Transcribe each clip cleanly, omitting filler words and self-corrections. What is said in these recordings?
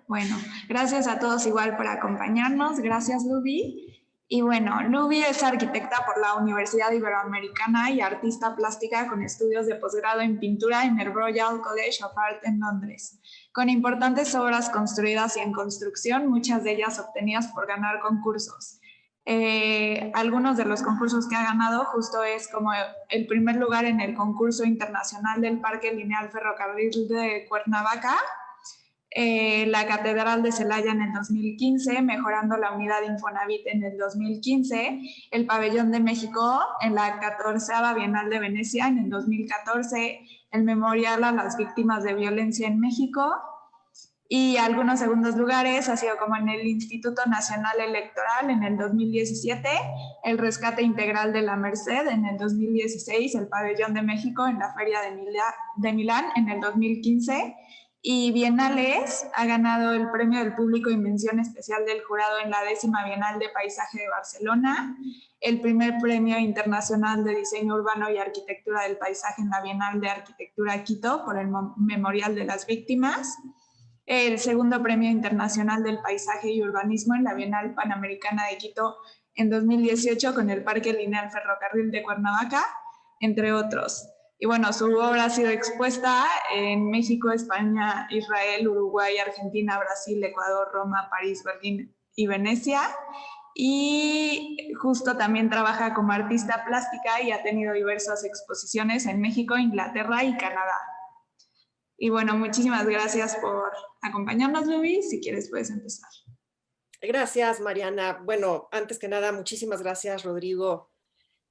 Bueno, gracias a todos igual por acompañarnos. Gracias, Luby. Y bueno, Luby es arquitecta por la Universidad Iberoamericana y artista plástica con estudios de posgrado en pintura en el Royal College of Art en Londres, con importantes obras construidas y en construcción, muchas de ellas obtenidas por ganar concursos. Algunos de los concursos que ha ganado justo es como el primer lugar en el concurso internacional del Parque Lineal Ferrocarril de Cuernavaca, la Catedral de Celaya en el 2015, mejorando la unidad Infonavit en el 2015, el Pabellón de México en la 14ª Bienal de Venecia en el 2014, el Memorial a las Víctimas de Violencia en México, y algunos segundos lugares ha sido como en el Instituto Nacional Electoral en el 2017, el Rescate Integral de la Merced en el 2016, el Pabellón de México en la Feria de Milán en el 2015, y Bienales ha ganado el Premio del Público y Mención Especial del Jurado en la 10ª Bienal de Paisaje de Barcelona, el primer Premio Internacional de Diseño Urbano y Arquitectura del Paisaje en la Bienal de Arquitectura Quito por el Memorial de las Víctimas, el segundo Premio Internacional del Paisaje y Urbanismo en la Bienal Panamericana de Quito en 2018 con el Parque Lineal Ferrocarril de Cuernavaca, entre otros. Y bueno, su obra ha sido expuesta en México, España, Israel, Uruguay, Argentina, Brasil, Ecuador, Roma, París, Berlín y Venecia. Y justo también trabaja como artista plástica y ha tenido diversas exposiciones en México, Inglaterra y Canadá. Y bueno, muchísimas gracias por acompañarnos, Luby. Si quieres, puedes empezar. Gracias, Mariana. Bueno, antes que nada, muchísimas gracias, Rodrigo,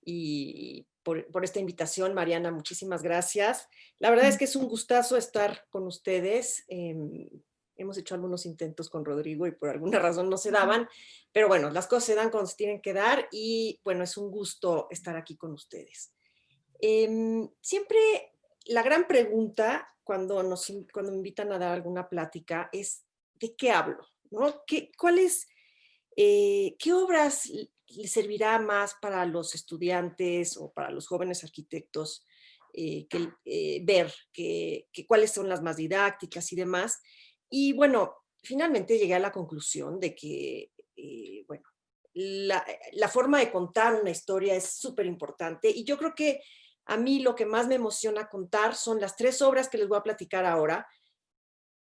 y por esta invitación. Mariana, muchísimas gracias. La verdad es que es un gustazo estar con ustedes. Hemos hecho algunos intentos con Rodrigo y por alguna razón no se daban, pero bueno, las cosas se dan cuando se tienen que dar y bueno, es un gusto estar aquí con ustedes. Siempre la gran pregunta cuando me invitan a dar alguna plática es ¿de qué hablo? ¿No? ¿Qué obras le servirá más para los estudiantes o para los jóvenes arquitectos ver cuáles son las más didácticas y demás? Y bueno, finalmente llegué a la conclusión de que, bueno, la forma de contar una historia es súper importante y yo creo que a mí lo que más me emociona contar son las 3 obras que les voy a platicar ahora,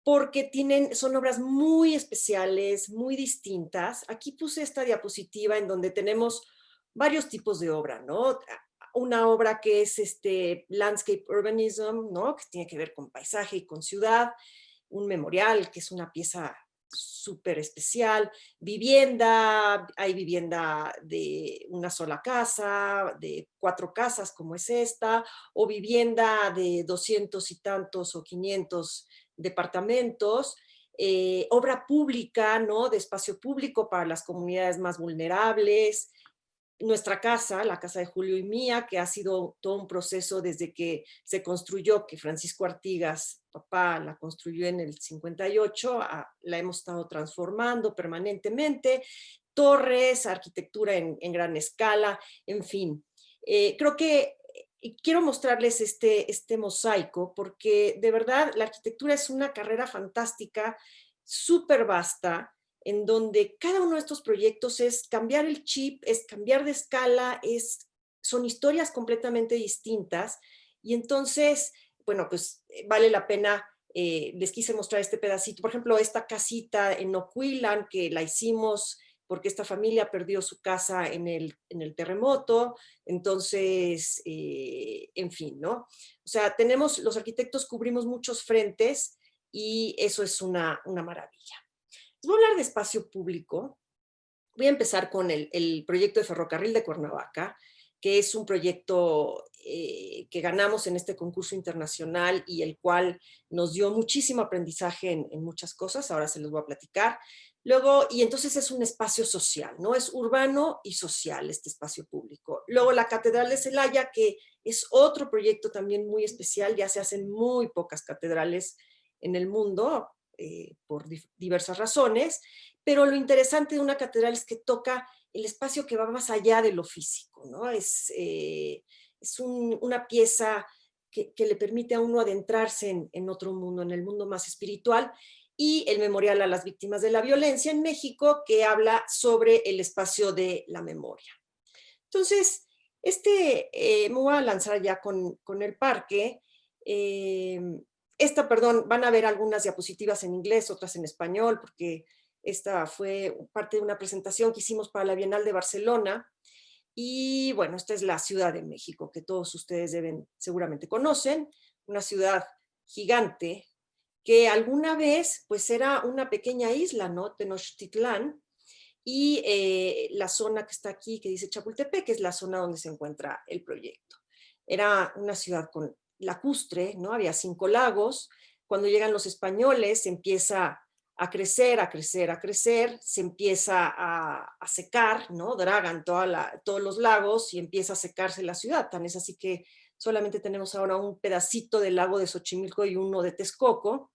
porque son obras muy especiales, muy distintas. Aquí puse esta diapositiva en donde tenemos varios tipos de obra, ¿no? Una obra que es Landscape Urbanism, ¿no? Que tiene que ver con paisaje y con ciudad. Un memorial, que es una pieza súper especial. Vivienda, hay vivienda de una sola casa, de 4 casas como es esta, o vivienda de 200 y tantos o 500 departamentos, obra pública, ¿no? De espacio público para las comunidades más vulnerables, nuestra casa, la casa de Julio y mía, que ha sido todo un proceso desde que se construyó, que Francisco Artigas, papá, la construyó en el 58, la hemos estado transformando permanentemente, torres, arquitectura en gran escala, en fin. Creo que quiero mostrarles este mosaico porque de verdad la arquitectura es una carrera fantástica, súper vasta, en donde cada uno de estos proyectos es cambiar el chip, es cambiar de escala, son historias completamente distintas y entonces, bueno, pues vale la pena, les quise mostrar este pedacito, por ejemplo, esta casita en Ocuilan que la hicimos porque esta familia perdió su casa en el terremoto, entonces, en fin, ¿no? O sea, los arquitectos cubrimos muchos frentes y eso es una maravilla. Les voy a hablar de espacio público. Voy a empezar con el proyecto de ferrocarril de Cuernavaca, que es un proyecto que ganamos en este concurso internacional y el cual nos dio muchísimo aprendizaje en muchas cosas, ahora se los voy a platicar. Luego, y entonces es un espacio social, ¿no? Es urbano y social este espacio público. Luego la Catedral de Celaya, que es otro proyecto también muy especial, ya se hacen muy pocas catedrales en el mundo, por diversas razones, pero lo interesante de una catedral es que toca el espacio que va más allá de lo físico, ¿no? Una pieza que le permite a uno adentrarse en otro mundo, en el mundo más espiritual. y el Memorial a las Víctimas de la Violencia en México, que habla sobre el espacio de la memoria. Entonces, me voy a lanzar ya con el parque. Perdón, van a ver algunas diapositivas en inglés, otras en español, porque esta fue parte de una presentación que hicimos para la Bienal de Barcelona. Y bueno, esta es la Ciudad de México, que todos ustedes seguramente conocen, una ciudad gigante, que alguna vez pues era una pequeña isla, ¿no? Tenochtitlán, y la zona que está aquí, que dice Chapultepec, que es la zona donde se encuentra el proyecto. Era una ciudad lacustre, ¿no? Había 5 lagos. Cuando llegan los españoles, se empieza a crecer, a crecer, a crecer, se empieza a secar, ¿no? Dragan todos los lagos y empieza a secarse la ciudad. Tan es así que solamente tenemos ahora un pedacito del lago de Xochimilco y uno de Texcoco.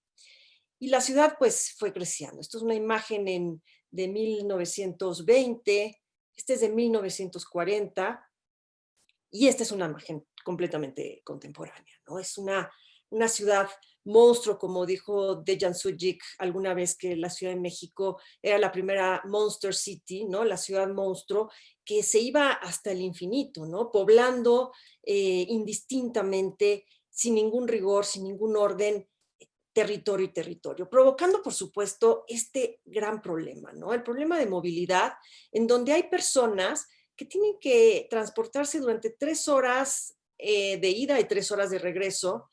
Y la ciudad pues fue creciendo. Esto es una imagen de 1920, este es de 1940, y esta es una imagen completamente contemporánea, ¿no? Es una ciudad monstruo, como dijo Dejan Sujic alguna vez, que la Ciudad de México era la primera Monster City, ¿no? La ciudad monstruo, que se iba hasta el infinito, ¿no? Poblando indistintamente, sin ningún rigor, sin ningún orden, territorio y territorio, provocando, por supuesto, este gran problema, ¿no? El problema de movilidad, en donde hay personas que tienen que transportarse durante 3 horas de ida y 3 horas de regreso,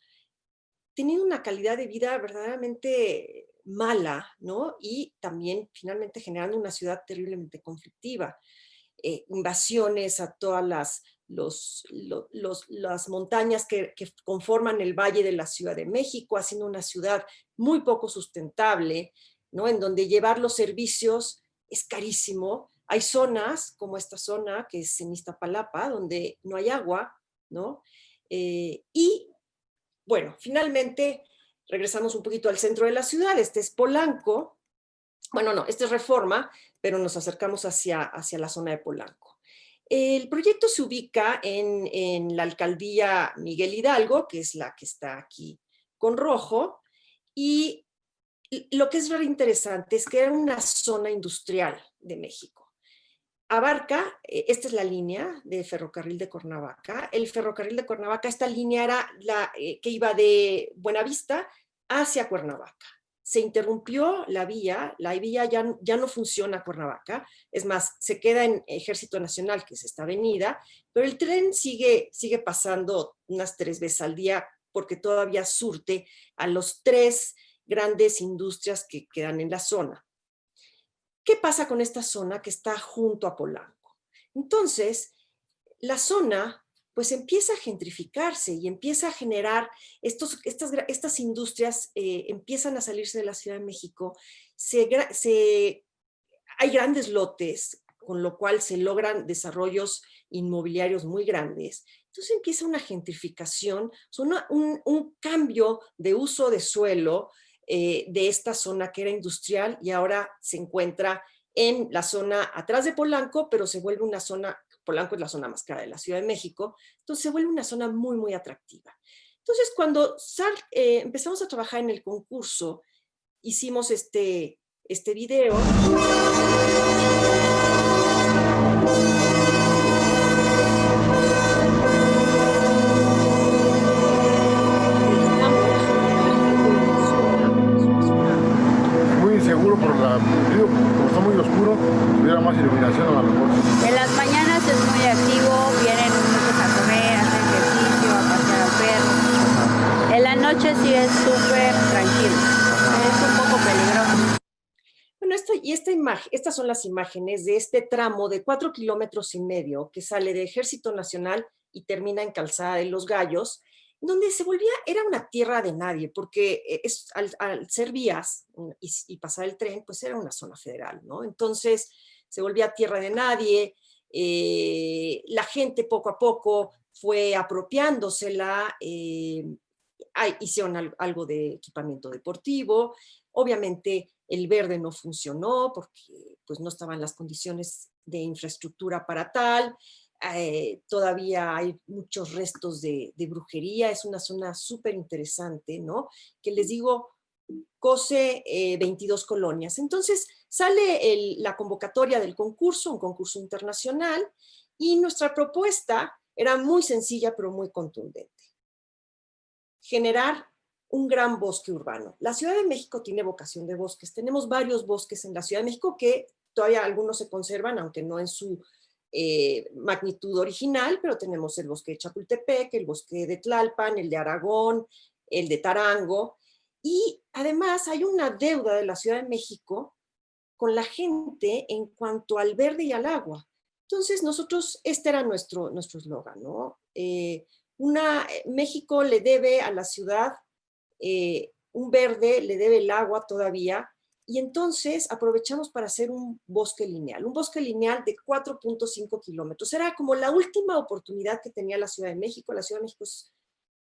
teniendo una calidad de vida verdaderamente mala, ¿no? Y también, finalmente, generando una ciudad terriblemente conflictiva. Invasiones a todas las montañas que conforman el Valle de la Ciudad de México, haciendo una ciudad muy poco sustentable, ¿no? En donde llevar los servicios es carísimo. Hay zonas, como esta zona, que es en Iztapalapa, donde no hay agua, ¿no? Y, bueno, finalmente, regresamos un poquito al centro de la ciudad. Este es Polanco. Bueno, no, este es Reforma, pero nos acercamos hacia la zona de Polanco. El proyecto se ubica en la alcaldía Miguel Hidalgo, que es la que está aquí con rojo, y lo que es muy interesante es que era una zona industrial de México. Abarca, esta es la línea de ferrocarril de Cuernavaca. El ferrocarril de Cuernavaca, esta línea era la que iba de Buenavista hacia Cuernavaca. Se interrumpió la vía ya no funciona Cuernavaca, es más, se queda en Ejército Nacional, que es esta avenida, pero el tren sigue pasando unas 3 veces al día, porque todavía surte a los 3 grandes industrias que quedan en la zona. ¿Qué pasa con esta zona que está junto a Polanco? Entonces, la zona pues empieza a gentrificarse y empieza a generar estas industrias, empiezan a salirse de la Ciudad de México, hay grandes lotes, con lo cual se logran desarrollos inmobiliarios muy grandes. Entonces empieza una gentrificación, un cambio de uso de suelo de esta zona que era industrial y ahora se encuentra en la zona atrás de Polanco, pero se vuelve una zona, Polanco es la zona más cara de la Ciudad de México, entonces se vuelve una zona muy, muy atractiva. Entonces, cuando empezamos a trabajar en el concurso, hicimos este video. Muy inseguro como está muy oscuro, si hubiera más iluminación a lo mejor. En las mañanas es muy activo, vienen muchos a comer, a hacer ejercicio, a pasear al perro. En la noche sí es súper tranquilo, es un poco peligroso. Bueno, estas son las imágenes de este tramo de 4,5 kilómetros que sale de Ejército Nacional y termina en Calzada de los Gallos, donde era una tierra de nadie, porque al ser vías y pasar el tren, pues era una zona federal, ¿no? Entonces se volvía tierra de nadie, la gente poco a poco fue apropiándosela, hicieron algo de equipamiento deportivo, obviamente el verde no funcionó porque pues, no estaban las condiciones de infraestructura para tal, todavía hay muchos restos de brujería, es una zona súper interesante, ¿no? Que les digo, COSE 22 colonias. Entonces sale la convocatoria del concurso, un concurso internacional, y nuestra propuesta era muy sencilla pero muy contundente. Generar un gran bosque urbano. La Ciudad de México tiene vocación de bosques. Tenemos varios bosques en la Ciudad de México que todavía algunos se conservan, aunque no en su magnitud original, pero tenemos el bosque de Chapultepec, el bosque de Tlalpan, el de Aragón, el de Tarango, y además hay una deuda de la Ciudad de México con la gente en cuanto al verde y al agua. Entonces nosotros, este era nuestro eslogan, ¿no? México le debe a la ciudad un verde, le debe el agua todavía, y entonces aprovechamos para hacer un bosque lineal de 4.5 kilómetros. Era como la última oportunidad que tenía la Ciudad de México. La Ciudad de México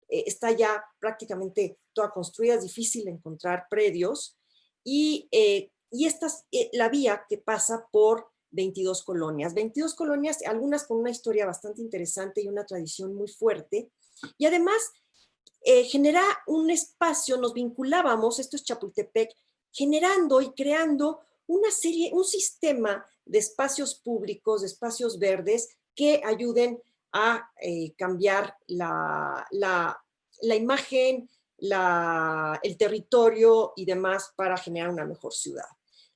está ya prácticamente toda construida, es difícil encontrar predios, y esta es la vía que pasa por 22 colonias, algunas con una historia bastante interesante y una tradición muy fuerte, y además genera un espacio, nos vinculábamos, esto es Chapultepec, generando y creando un sistema de espacios públicos, de espacios verdes que ayuden a cambiar la imagen, el territorio y demás para generar una mejor ciudad.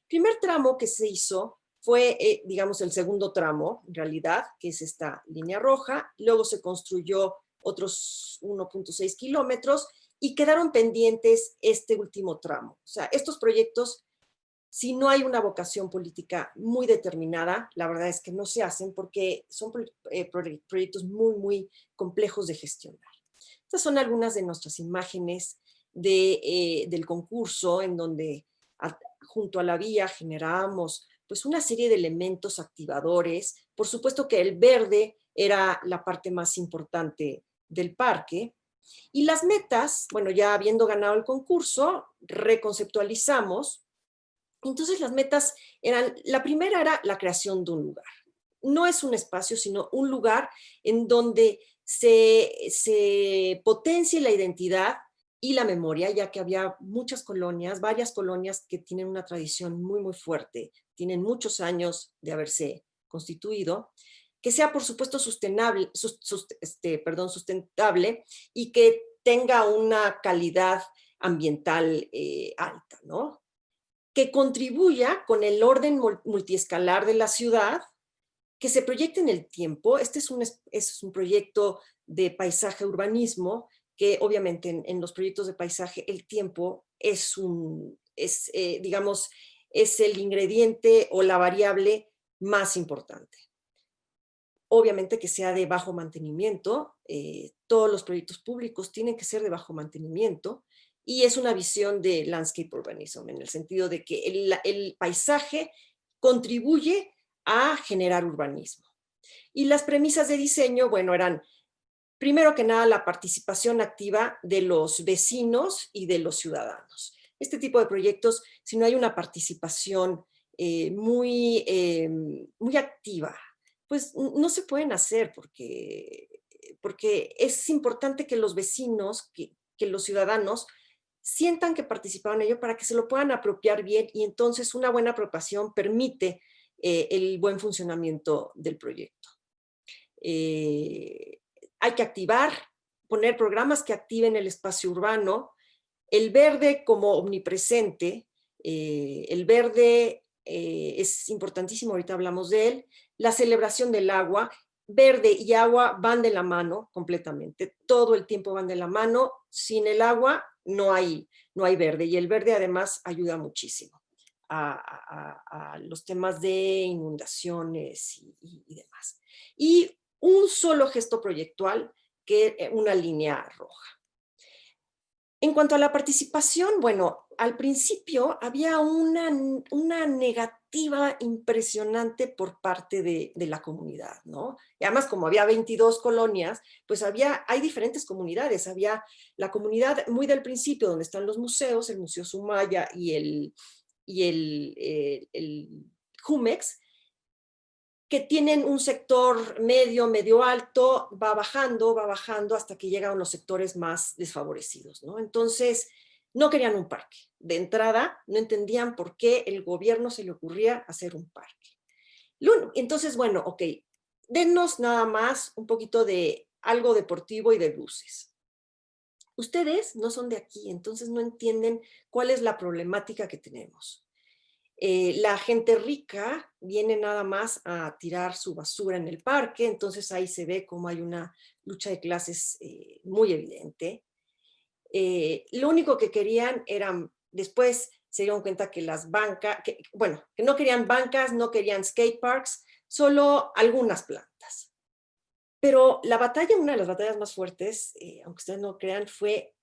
El primer tramo que se hizo fue, digamos, el segundo tramo, en realidad, que es esta línea roja. Luego se construyó otros 1.6 kilómetros y quedaron pendientes este último tramo. O sea, estos proyectos, si no hay una vocación política muy determinada, la verdad es que no se hacen porque son proyectos muy, muy complejos de gestionar. Estas son algunas de nuestras imágenes del concurso, en donde junto a la vía generábamos pues una serie de elementos activadores. Por supuesto que el verde era la parte más importante del parque. Y las metas, bueno, ya habiendo ganado el concurso, reconceptualizamos. Entonces las metas eran, la primera era la creación de un lugar. No es un espacio, sino un lugar en donde se potencie la identidad y la memoria, ya que había muchas colonias, varias colonias que tienen una tradición muy, muy fuerte, tienen muchos años de haberse constituido, que sea, por supuesto, sustentable y que tenga una calidad ambiental alta, ¿no? Que contribuya con el orden multiescalar de la ciudad, que se proyecte en el tiempo. Este es un proyecto de paisaje urbanismo, que obviamente en los proyectos de paisaje el tiempo digamos, es el ingrediente o la variable más importante. Obviamente que sea de bajo mantenimiento, todos los proyectos públicos tienen que ser de bajo mantenimiento, y es una visión de landscape urbanism, en el sentido de que el paisaje contribuye a generar urbanismo. Y las premisas de diseño, bueno, eran primero que nada la participación activa de los vecinos y de los ciudadanos. Este tipo de proyectos, si no hay una participación muy activa, pues no se pueden hacer, porque es importante que los vecinos, que los ciudadanos sientan que participaron en ello para que se lo puedan apropiar bien, y entonces una buena apropiación permite el buen funcionamiento del proyecto. Hay que poner programas que activen el espacio urbano, el verde como omnipresente. El verde es importantísimo, ahorita hablamos de él. La celebración del agua, verde y agua van de la mano completamente, todo el tiempo van de la mano. Sin el agua no hay verde, y el verde además ayuda muchísimo a los temas de inundaciones y demás. Y un solo gesto proyectual, que una línea roja. En cuanto a la participación, bueno, al principio había una negativa impresionante por parte de la comunidad, ¿no? Y además, como había 22 colonias, pues hay diferentes comunidades. Había la comunidad muy del principio, donde están los museos, el Museo Sumaya y el Jumex, que tienen un sector medio alto, va bajando hasta que llegan a los sectores más desfavorecidos, ¿no? Entonces, No querían un parque. De entrada, no entendían por qué el gobierno se le ocurría hacer un parque. Entonces, bueno, ok, dennos nada más un poquito de algo deportivo y de luces. Ustedes no son de aquí, entonces no entienden cuál es la problemática que tenemos. La gente rica viene nada más a tirar su basura en el parque, entonces ahí se ve cómo hay una lucha de clases muy evidente. Lo único que querían eran, después se dieron cuenta que las bancas, que no querían bancas, no querían skate parks, solo algunas plantas. Pero la batalla, una de las batallas más fuertes, aunque ustedes no crean, fue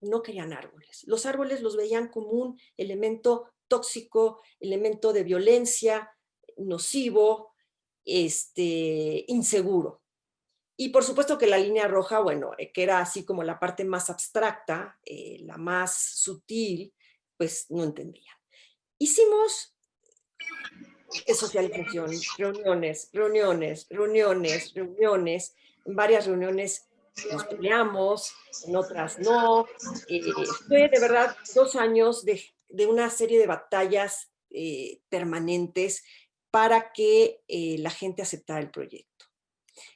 no querían árboles. Los árboles los veían como un elemento tóxico, elemento de violencia, nocivo, inseguro. Y por supuesto que la línea roja, bueno, que era así como la parte más abstracta, la más sutil, pues no entendían. Hicimos socialización, reuniones, en varias reuniones nos peleamos, en otras no. Fue de verdad 2 años de una serie de batallas permanentes para que la gente aceptara el proyecto.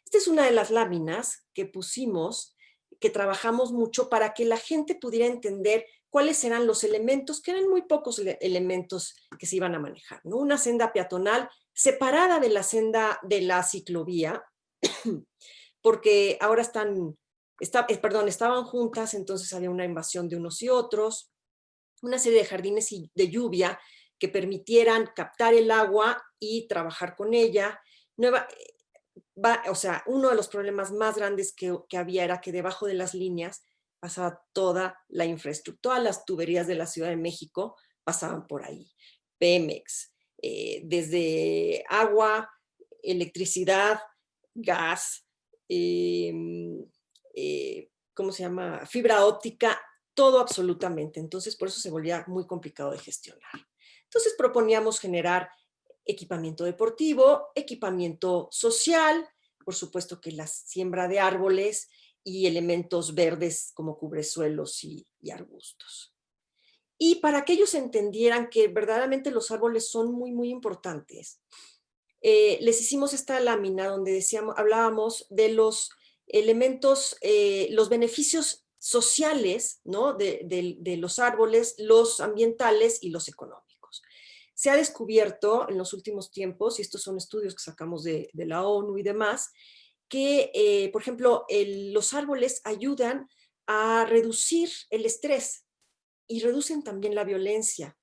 Esta es una de las láminas que pusimos, que trabajamos mucho para que la gente pudiera entender cuáles eran los elementos, que eran muy pocos elementos que se iban a manejar, ¿no? Una senda peatonal separada de la senda de la ciclovía, porque ahora estaban juntas, entonces había una invasión de unos y otros, una serie de jardines de lluvia que permitieran captar el agua y trabajar con ella. Uno de los problemas más grandes que había era que debajo de las líneas pasaba toda la infraestructura, todas las tuberías de la Ciudad de México pasaban por ahí. Pemex, desde agua, electricidad, gas, ¿cómo se llama? Fibra óptica, todo absolutamente. Entonces, por eso se volvía muy complicado de gestionar. Entonces, proponíamos generar equipamiento deportivo, equipamiento social, por supuesto que la siembra de árboles y elementos verdes como cubresuelos y arbustos. Y para que ellos entendieran que verdaderamente los árboles son muy, muy importantes, les hicimos esta lámina donde hablábamos de los elementos, los beneficios sociales, ¿no? de los árboles, los ambientales y los económicos. Se ha descubierto en los últimos tiempos, y estos son estudios que sacamos de la ONU y demás, que, por ejemplo, los árboles ayudan a reducir el estrés y reducen también la violencia.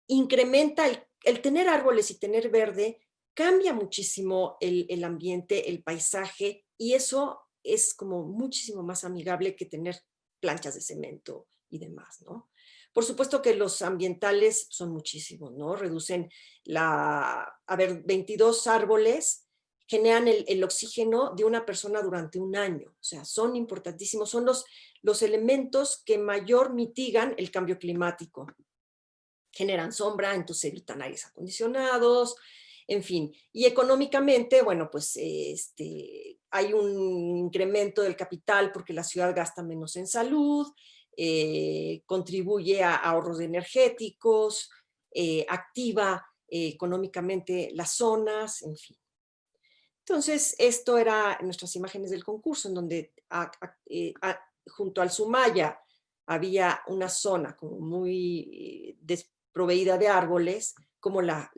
Incrementa el tener árboles y tener verde, cambia muchísimo el ambiente, el paisaje, y eso es como muchísimo más amigable que tener planchas de cemento y demás, ¿no? Por supuesto que los ambientales son muchísimos, ¿no? Reducen 22 árboles generan el oxígeno de una persona durante un año. O sea, son importantísimos, son los elementos que mayor mitigan el cambio climático. Generan sombra, entonces evitan aires acondicionados, en fin. Y económicamente, bueno, pues hay un incremento del capital porque la ciudad gasta menos en salud, contribuye a ahorros energéticos, activa económicamente las zonas, en fin. Entonces, esto era nuestras imágenes del concurso, en donde junto al Sumaya había una zona como muy desproveída de árboles, como la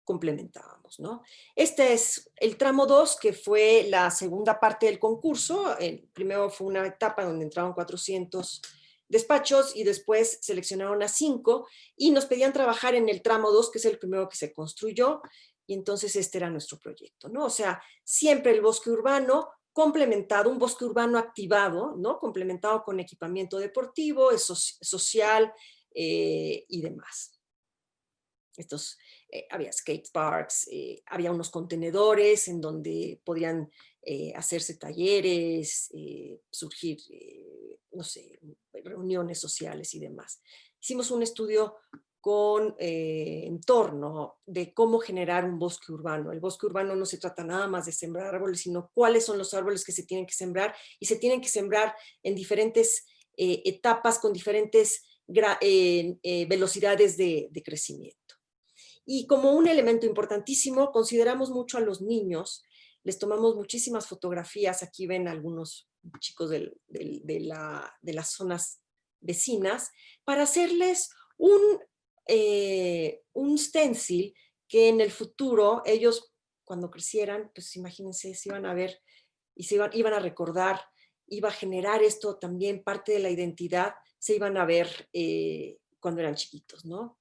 complementábamos, ¿no? Este es el tramo 2, que fue la segunda parte del concurso. El primero fue una etapa donde entraron 400 despachos y después seleccionaron a 5 y nos pedían trabajar en el tramo 2, que es el primero que se construyó, y entonces este era nuestro proyecto, ¿no? O sea, siempre el bosque urbano complementado, un bosque urbano activado, ¿no? Complementado con equipamiento deportivo, social y demás. Había skate parks, había unos contenedores en donde podían hacerse talleres, surgir, no sé, reuniones sociales y demás. Hicimos un estudio con entorno de cómo generar un bosque urbano. El bosque urbano no se trata nada más de sembrar árboles, sino cuáles son los árboles que se tienen que sembrar, y se tienen que sembrar en diferentes etapas con diferentes velocidades de crecimiento. Y como un elemento importantísimo, consideramos mucho a los niños, les tomamos muchísimas fotografías, aquí ven algunos chicos de las zonas vecinas, para hacerles un stencil que en el futuro ellos, cuando crecieran, pues imagínense, se iban a ver y iban a recordar, iba a generar esto también parte de la identidad, se iban a ver cuando eran chiquitos, ¿no?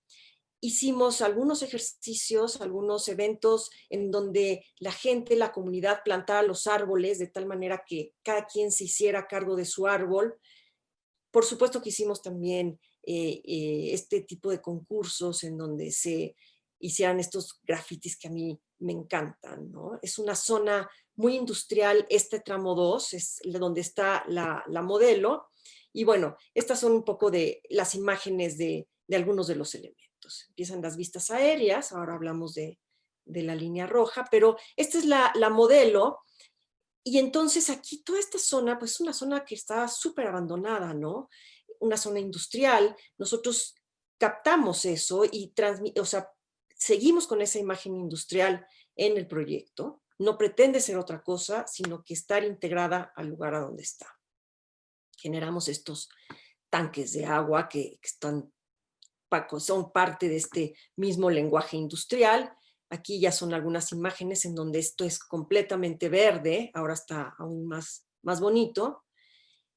Hicimos algunos ejercicios, algunos eventos en donde la gente, la comunidad plantara los árboles de tal manera que cada quien se hiciera cargo de su árbol. Por supuesto que hicimos también este tipo de concursos en donde se hicieran estos grafitis que a mí me encantan, ¿no? Es una zona muy industrial, este tramo 2 es donde está la modelo. Y bueno, estas son un poco de las imágenes de algunos de los elementos. Empiezan las vistas aéreas, ahora hablamos de la línea roja, pero esta es la modelo. Y entonces aquí toda esta zona, pues es una zona que está súper abandonada, ¿no? Una zona industrial. Nosotros captamos eso y o sea, seguimos con esa imagen industrial en el proyecto. No pretende ser otra cosa, sino que estar integrada al lugar a donde está. Generamos estos tanques de agua que son parte de este mismo lenguaje industrial. Aquí ya son algunas imágenes en donde esto es completamente verde, ahora está aún más bonito.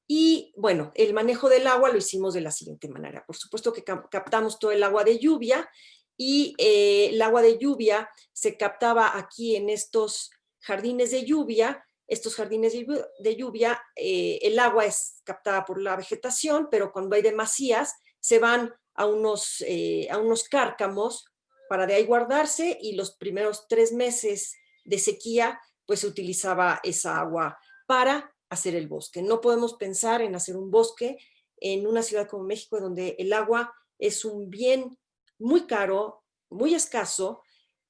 Y bueno, el manejo del agua lo hicimos de la siguiente manera. Por supuesto que captamos todo el agua de lluvia y el agua de lluvia se captaba aquí en estos jardines de lluvia. Estos jardines de lluvia, el agua es captada por la vegetación, pero cuando hay demasías se van a unos cárcamos para de ahí guardarse, y los primeros 3 meses de sequía pues se utilizaba esa agua para hacer el bosque. No podemos pensar en hacer un bosque en una ciudad como México, donde el agua es un bien muy caro, muy escaso,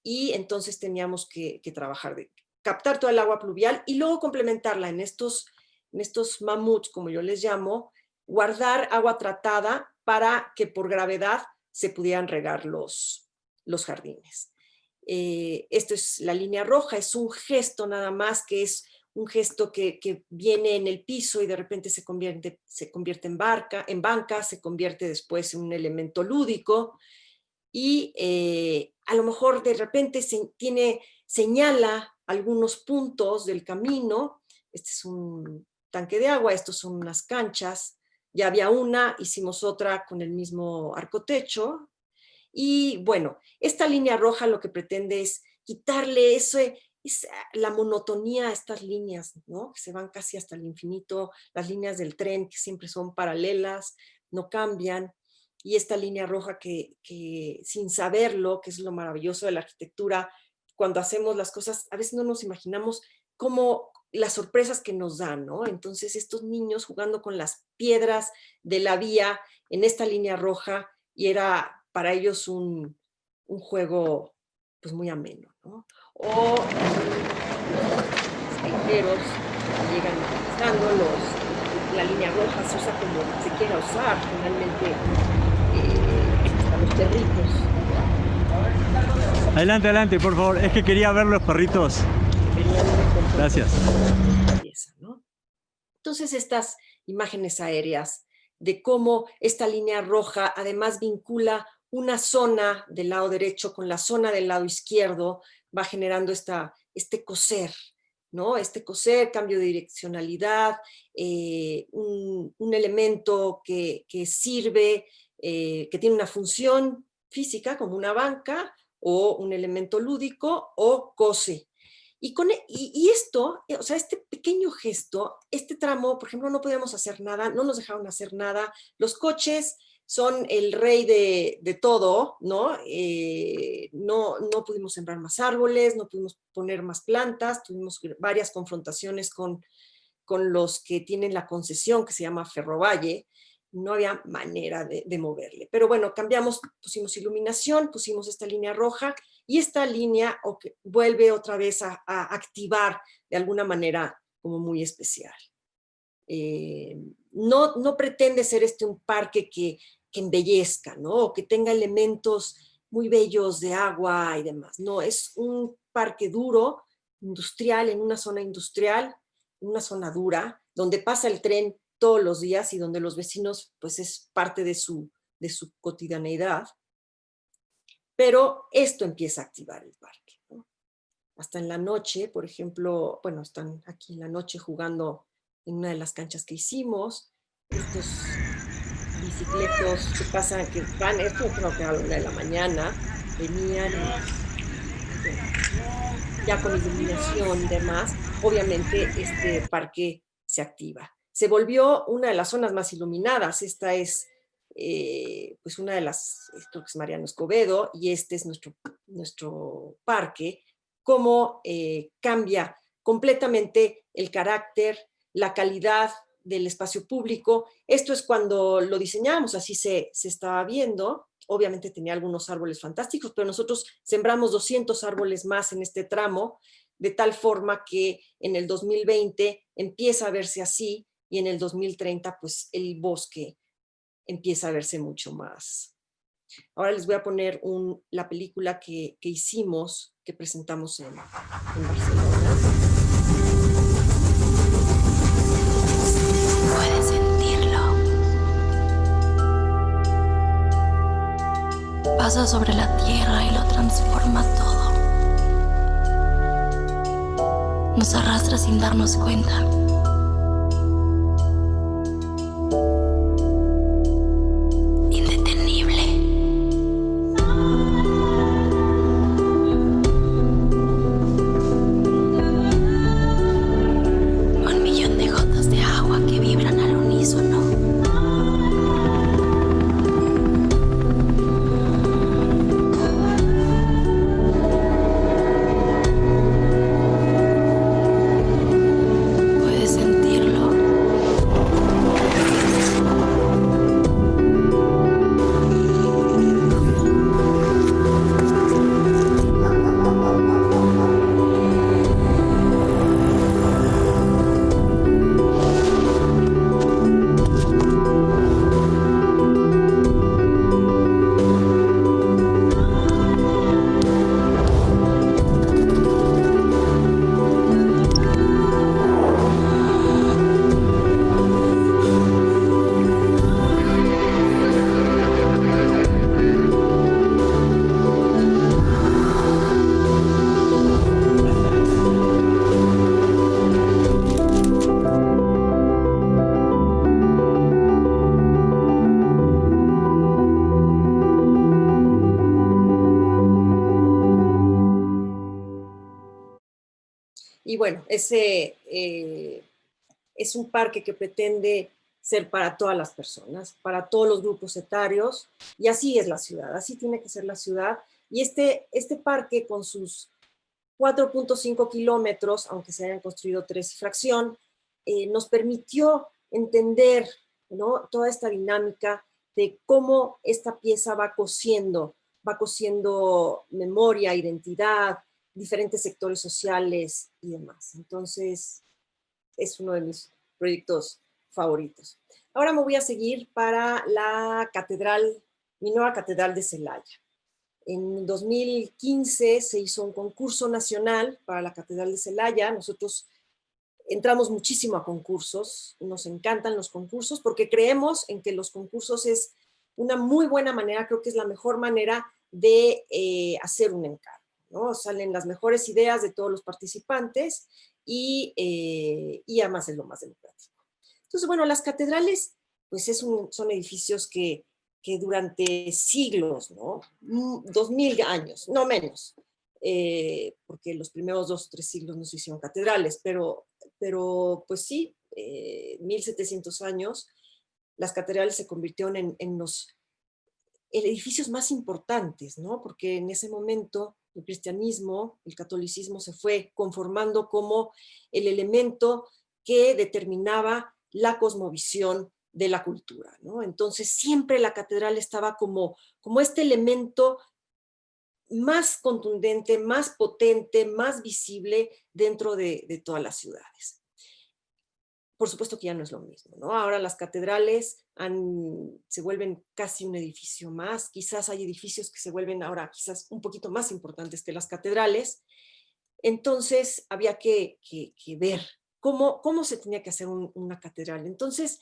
y entonces teníamos que trabajar de captar toda el agua pluvial y luego complementarla en estos mamuts, como yo les llamo, guardar agua tratada para que por gravedad se pudieran regar los jardines. Esto es la línea roja, es un gesto nada más, que es un gesto que viene en el piso y de repente se convierte en banca, se convierte después en un elemento lúdico, y a lo mejor de repente señala algunos puntos del camino. Este es un tanque de agua, estos son unas canchas, ya había una, hicimos otra con el mismo arcotecho. Y bueno, esta línea roja lo que pretende es quitarle la monotonía a estas líneas, ¿no? Que se van casi hasta el infinito, las líneas del tren que siempre son paralelas, no cambian. Y esta línea roja que sin saberlo, que es lo maravilloso de la arquitectura, cuando hacemos las cosas, a veces no nos imaginamos cómo las sorpresas que nos dan, ¿no? Entonces estos niños jugando con las piedras de la vía en esta línea roja, y era para ellos un juego pues muy ameno, ¿no? O los skateros llegan utilizando la línea roja, se usa como se quiera usar, finalmente hasta los perritos. Adelante, por favor, es que quería ver los perritos. Gracias. ¿No? Entonces estas imágenes aéreas de cómo esta línea roja además vincula una zona del lado derecho con la zona del lado izquierdo, va generando este coser, ¿no? Este coser, cambio de direccionalidad, un elemento que sirve, que tiene una función física como una banca, o un elemento lúdico, o cose. Y esto, o sea, este pequeño gesto, este tramo, por ejemplo, no podíamos hacer nada, no nos dejaron hacer nada. Los coches son el rey de todo, ¿no? No pudimos sembrar más árboles, no pudimos poner más plantas, tuvimos varias confrontaciones con los que tienen la concesión, que se llama Ferrovalle. No había manera de moverle. Pero bueno, cambiamos, pusimos iluminación, pusimos esta línea roja, y esta línea vuelve otra vez a activar de alguna manera como muy especial. No pretende ser un parque que embellezca, ¿no? O que tenga elementos muy bellos de agua y demás. No, es un parque duro, industrial, en una zona industrial, en una zona dura, donde pasa el tren todos los días y donde los vecinos, pues es parte de su cotidianeidad. Pero esto empieza a activar el parque, ¿no? Hasta en la noche, por ejemplo, bueno, están aquí en la noche jugando en una de las canchas que hicimos, estos bicicletos que van, esto creo que a la 1 de la mañana, venían ya con iluminación y demás. Obviamente este parque se activa. Se volvió una de las zonas más iluminadas. Esta es pues una de las, creo que es Mariano Escobedo, y este es nuestro parque. Cómo cambia completamente el carácter, la calidad del espacio público. Esto es cuando lo diseñamos, así se estaba viendo. Obviamente tenía algunos árboles fantásticos, pero nosotros sembramos 200 árboles más en este tramo, de tal forma que en el 2020 empieza a verse así, y en el 2030 pues el bosque empieza a verse mucho más. Ahora les voy a poner la película que hicimos, que presentamos en Barcelona. Puedes sentirlo. Pasa sobre la tierra y lo transforma todo. Nos arrastra sin darnos cuenta. Y bueno, ese es un parque que pretende ser para todas las personas, para todos los grupos etarios, y así es la ciudad, así tiene que ser la ciudad. Y este parque, con sus 4.5 kilómetros, aunque se hayan construido 3 y fracción, nos permitió entender, ¿no?, toda esta dinámica de cómo esta pieza va cosiendo memoria, identidad, diferentes sectores sociales y demás. Entonces, es uno de mis proyectos favoritos. Ahora me voy a seguir para la catedral, mi nueva catedral de Celaya. En 2015 se hizo un concurso nacional para la catedral de Celaya. Nosotros entramos muchísimo a concursos, nos encantan los concursos porque creemos en que los concursos es una muy buena manera, creo que es la mejor manera de hacer un encargo, ¿no? Salen las mejores ideas de todos los participantes y además es lo más democrático. Entonces, bueno, las catedrales pues son edificios que durante siglos, ¿no? 2000 años, no menos, porque los primeros 2 o 3 siglos no se hicieron catedrales, pero pues sí, 1700 años, las catedrales se convirtieron en los edificios más importantes, ¿no? Porque en ese momento el cristianismo, el catolicismo se fue conformando como el elemento que determinaba la cosmovisión de la cultura, ¿no? Entonces siempre la catedral estaba como este elemento más contundente, más potente, más visible dentro de todas las ciudades. por supuesto que ya no es lo mismo, ¿no? Ahora las catedrales se vuelven casi un edificio más, quizás hay edificios que se vuelven ahora quizás un poquito más importantes que las catedrales. Entonces había que ver cómo se tenía que hacer una catedral. Entonces,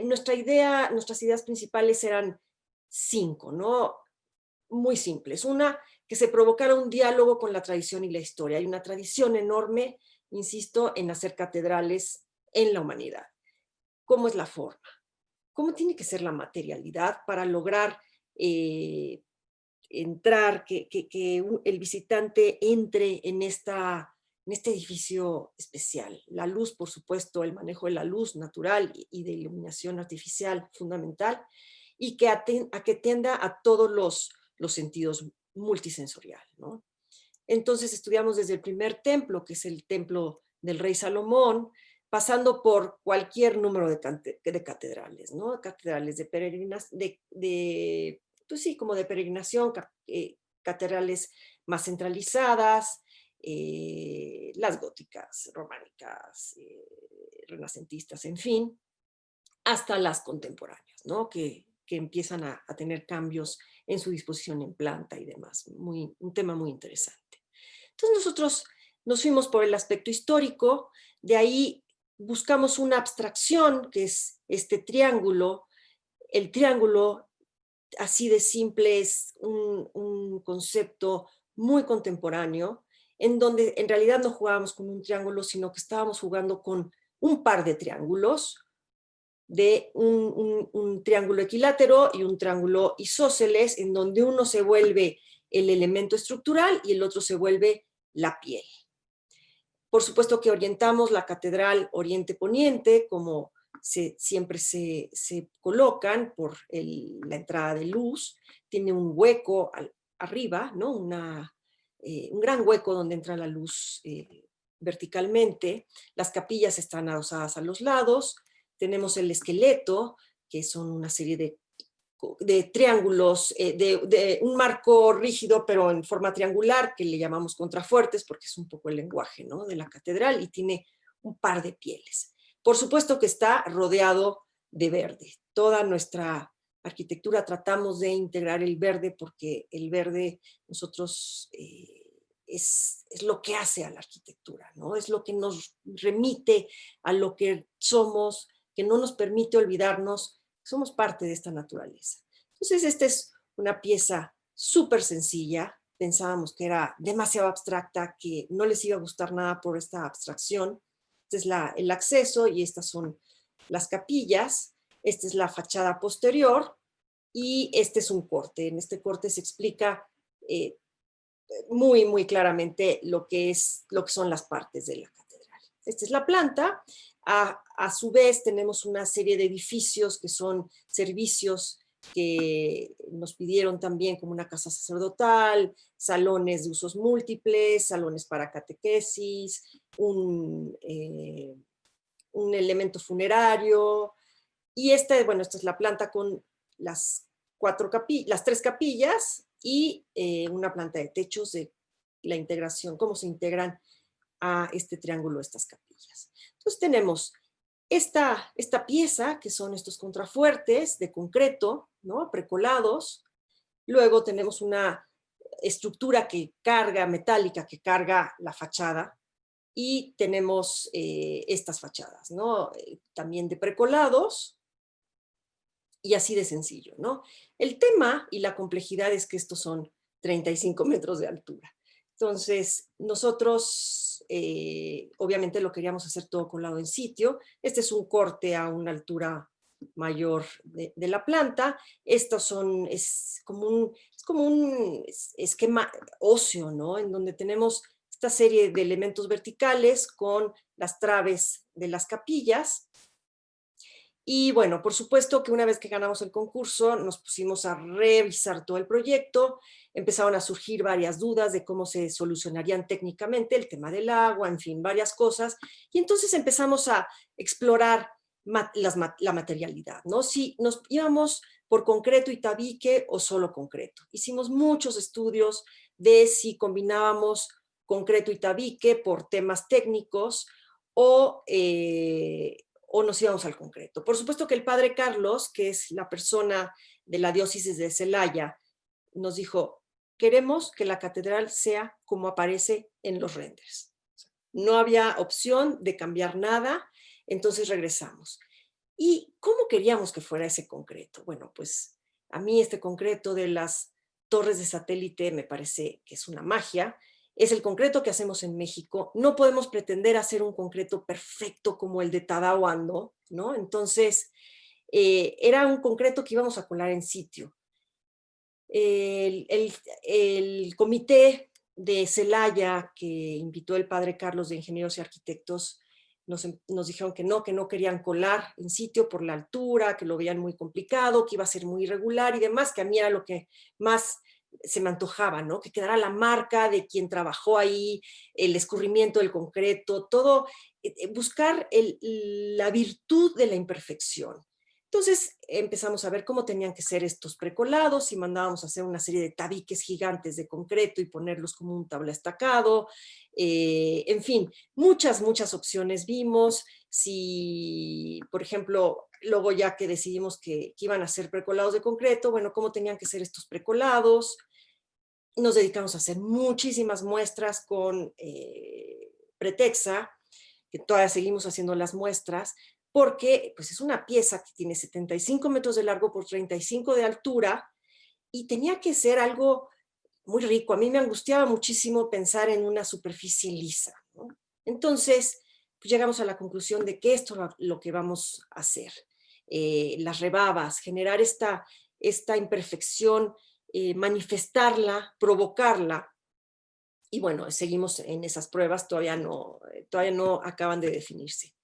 nuestras ideas principales eran 5, ¿no? Muy simples. Una, que se provocara un diálogo con la tradición y la historia. Hay una tradición enorme, insisto, en hacer catedrales en la humanidad. ¿Cómo es la forma? ¿Cómo tiene que ser la materialidad para lograr entrar, que el visitante entre en este edificio especial? La luz, por supuesto, el manejo de la luz natural y de iluminación artificial fundamental, y que atienda a todos los sentidos multisensorial, ¿no? Entonces estudiamos desde el primer templo, que es el templo del rey Salomón, pasando por cualquier número de catedrales, ¿no? Catedrales de peregrinación, pues sí, como de peregrinación, catedrales más centralizadas, las góticas, románicas, renacentistas, en fin, hasta las contemporáneas, ¿no? Que empiezan a tener cambios en su disposición en planta y demás. Un tema muy interesante. Entonces nosotros nos fuimos por el aspecto histórico, de ahí buscamos una abstracción que es este triángulo. El triángulo, así de simple, es un concepto muy contemporáneo, en donde en realidad no jugábamos con un triángulo, sino que estábamos jugando con un par de triángulos, de un triángulo equilátero y un triángulo isósceles, en donde uno se vuelve el elemento estructural y el otro se vuelve la piel. Por supuesto que orientamos la catedral oriente-poniente, como siempre se colocan por la entrada de luz. Tiene un hueco arriba, ¿no? Un gran hueco donde entra la luz verticalmente. Las capillas están adosadas a los lados. Tenemos el esqueleto, que son una serie de triángulos, de un marco rígido, pero en forma triangular, que le llamamos contrafuertes, porque es un poco el lenguaje, ¿no?, de la catedral, y tiene un par de pieles. Por supuesto que está rodeado de verde. Toda nuestra arquitectura tratamos de integrar el verde, porque el verde nosotros es lo que hace a la arquitectura, ¿no? Es lo que nos remite a lo que somos, que no nos permite olvidarnos que somos parte de esta naturaleza. Entonces, esta es una pieza súper sencilla. Pensábamos que era demasiado abstracta, que no les iba a gustar nada por esta abstracción. Este es el acceso y estas son las capillas. Esta es la fachada posterior y este es un corte. En este corte se explica muy, muy claramente lo que son las partes de la catedral. Esta es la planta. A su vez tenemos una serie de edificios que son servicios que nos pidieron también, como una casa sacerdotal, salones de usos múltiples, salones para catequesis, un elemento funerario. Y esta es la planta con las 3 capillas y una planta de techos, de la integración, cómo se integran a este triángulo estas capillas. Entonces tenemos esta pieza, que son estos contrafuertes de concreto, ¿no?, precolados. Luego tenemos una estructura metálica que carga la fachada, y tenemos estas fachadas, ¿no?, también de precolados, y así de sencillo, ¿no? El tema y la complejidad es que estos son 35 metros de altura. Entonces, nosotros obviamente lo queríamos hacer todo colado en sitio. Este es un corte a una altura mayor de la planta. Estos es como un esquema óseo, ¿no?, en donde tenemos esta serie de elementos verticales con las traves de las capillas. Y bueno, por supuesto que una vez que ganamos el concurso nos pusimos a revisar todo el proyecto. Empezaron a surgir varias dudas de cómo se solucionarían técnicamente el tema del agua, en fin, varias cosas. Y entonces empezamos a explorar la materialidad, ¿no? Si nos íbamos por concreto y tabique o solo concreto. Hicimos muchos estudios de si combinábamos concreto y tabique por temas técnicos, o nos íbamos al concreto. Por supuesto que el padre Carlos, que es la persona de la diócesis de Celaya, nos dijo, queremos que la catedral sea como aparece en los renders. No había opción de cambiar nada, entonces regresamos. ¿Y cómo queríamos que fuera ese concreto? Bueno, pues a mí este concreto de las torres de satélite me parece que es una magia. Es el concreto que hacemos en México. No podemos pretender hacer un concreto perfecto como el de Tadao, ¿no? Entonces, era un concreto que íbamos a colar en sitio. El comité de Celaya que invitó el padre Carlos de Ingenieros y Arquitectos nos dijeron que no querían colar en sitio por la altura, que lo veían muy complicado, que iba a ser muy irregular y demás, que a mí era lo que más se me antojaba, ¿no? Que quedara la marca de quien trabajó ahí, el escurrimiento del concreto, todo, buscar la virtud de la imperfección. Entonces empezamos a ver cómo tenían que ser estos precolados y mandábamos a hacer una serie de tabiques gigantes de concreto y ponerlos como un tabla estacado. En fin, muchas opciones vimos. Si, por ejemplo, luego ya que decidimos que iban a ser precolados de concreto, bueno, cómo tenían que ser estos precolados. Nos dedicamos a hacer muchísimas muestras con Pretexa, que todavía seguimos haciendo las muestras, porque pues, es una pieza que tiene 75 metros de largo por 35 de altura y tenía que ser algo muy rico. A mí me angustiaba muchísimo pensar en una superficie lisa, ¿no? Entonces, pues, llegamos a la conclusión de que esto es lo que vamos a hacer. Las rebabas, generar esta imperfección, manifestarla, provocarla. Y bueno, seguimos en esas pruebas, todavía no acaban de definirse.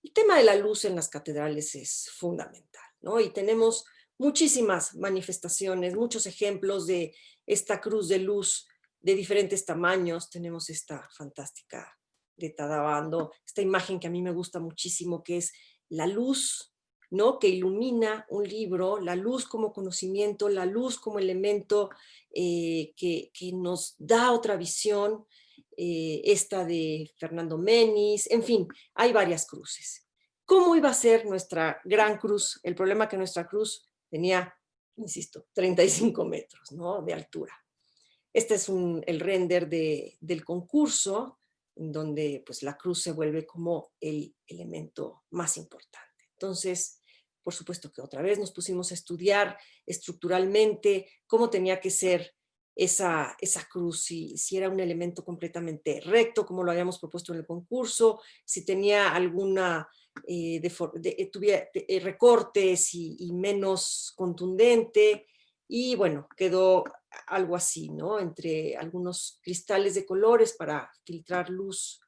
El tema de la luz en las catedrales es fundamental, ¿no? Y tenemos muchísimas manifestaciones, muchos ejemplos de esta cruz de luz de diferentes tamaños. Tenemos esta fantástica de Tadao, esta imagen que a mí me gusta muchísimo, que es la luz, ¿no? Que ilumina un libro, la luz como conocimiento, la luz como elemento que nos da otra visión. Esta de Fernando Menis, en fin, hay varias cruces. ¿Cómo iba a ser nuestra gran cruz? El problema es que nuestra cruz tenía, insisto, 35 metros, ¿no? De altura. Este es el render del concurso, en donde pues, la cruz se vuelve como el elemento más importante. Entonces, por supuesto que otra vez nos pusimos a estudiar estructuralmente cómo tenía que ser esa cruz, si era un elemento completamente recto, como lo habíamos propuesto en el concurso, si tenía alguna recortes y menos contundente, y bueno, quedó algo así, ¿no? Entre algunos cristales de colores para filtrar luz,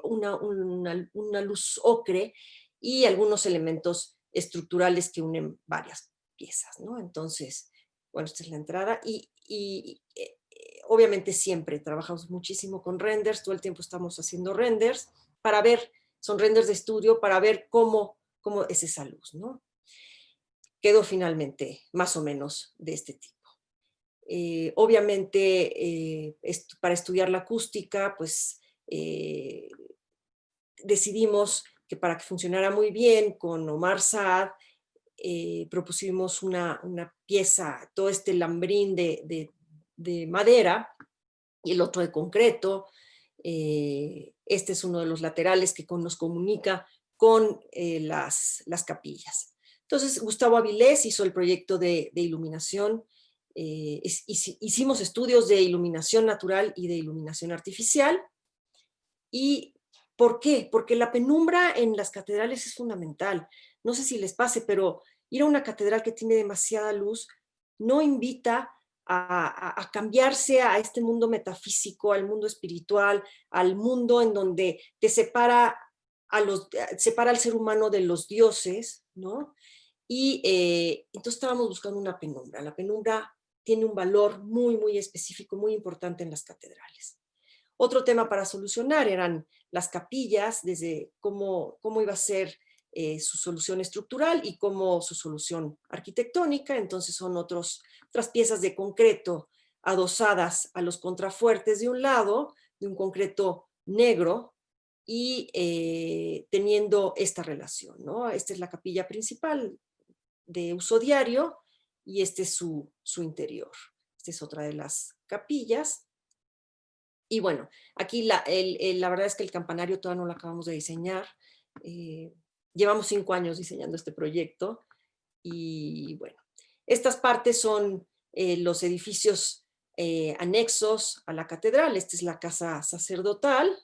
una luz ocre, y algunos elementos estructurales que unen varias piezas, ¿no? Entonces, bueno, esta es la entrada y obviamente siempre trabajamos muchísimo con renders, todo el tiempo estamos haciendo renders para ver, son renders de estudio para ver cómo es esa luz, ¿no? Quedó finalmente más o menos de este tipo. Obviamente, para estudiar la acústica, pues decidimos que para que funcionara muy bien con Omar Saad, propusimos una pieza, todo este lambrín de madera y el otro de concreto. Este es uno de los laterales que nos comunica con las capillas. Entonces, Gustavo Avilés hizo el proyecto de iluminación. Hicimos estudios de iluminación natural y de iluminación artificial. ¿Y por qué? Porque la penumbra en las catedrales es fundamental. No sé si les pase, pero ir a una catedral que tiene demasiada luz no invita a cambiarse a este mundo metafísico, al mundo espiritual, al mundo en donde te separa al ser humano de los dioses, ¿no? Y entonces estábamos buscando una penumbra. La penumbra tiene un valor muy, muy específico, muy importante en las catedrales. Otro tema para solucionar eran las capillas, desde cómo iba a ser su solución estructural y cómo su solución arquitectónica. Entonces son otras piezas de concreto adosadas a los contrafuertes de un lado, de un concreto negro, y teniendo esta relación, ¿no? Esta es la capilla principal de uso diario y este es su interior. Esta es otra de las capillas. Y bueno, aquí la verdad es que el campanario todavía no lo acabamos de diseñar. Llevamos 5 años diseñando este proyecto y bueno, estas partes son los edificios anexos a la catedral. Esta es la casa sacerdotal,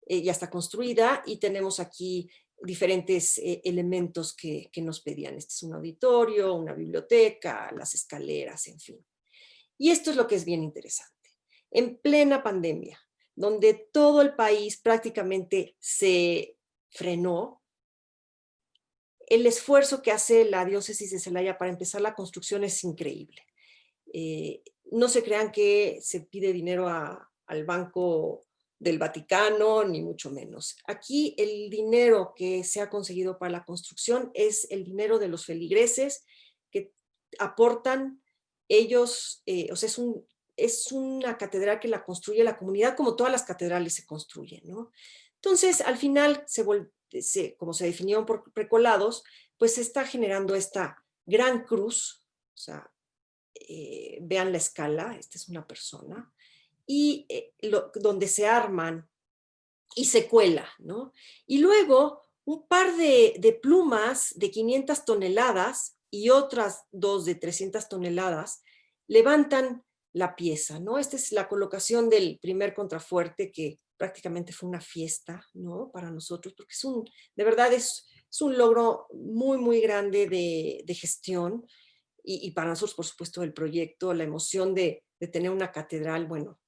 ya está construida y tenemos aquí diferentes elementos que nos pedían. Este es un auditorio, una biblioteca, las escaleras, en fin. Y esto es lo que es bien interesante. En plena pandemia, donde todo el país prácticamente se frenó, el esfuerzo que hace la diócesis de Celaya para empezar la construcción es increíble. No se crean que se pide dinero al Banco del Vaticano, ni mucho menos. Aquí el dinero que se ha conseguido para la construcción es el dinero de los feligreses que aportan ellos, o sea, es una catedral que la construye la comunidad, como todas las catedrales se construyen, ¿no? Entonces, al final, como se definieron por precolados, pues se está generando esta gran cruz, o sea, vean la escala, esta es una persona, y donde se arman y se cuela, ¿no? Y luego un par de plumas de 500 toneladas y otras 2 de 300 toneladas levantan la pieza, ¿no? Esta es la colocación del primer contrafuerte, que prácticamente fue una fiesta, ¿no? Para nosotros, porque de verdad es un logro muy, muy grande de gestión y para nosotros, por supuesto, del proyecto, la emoción de tener una catedral, bueno,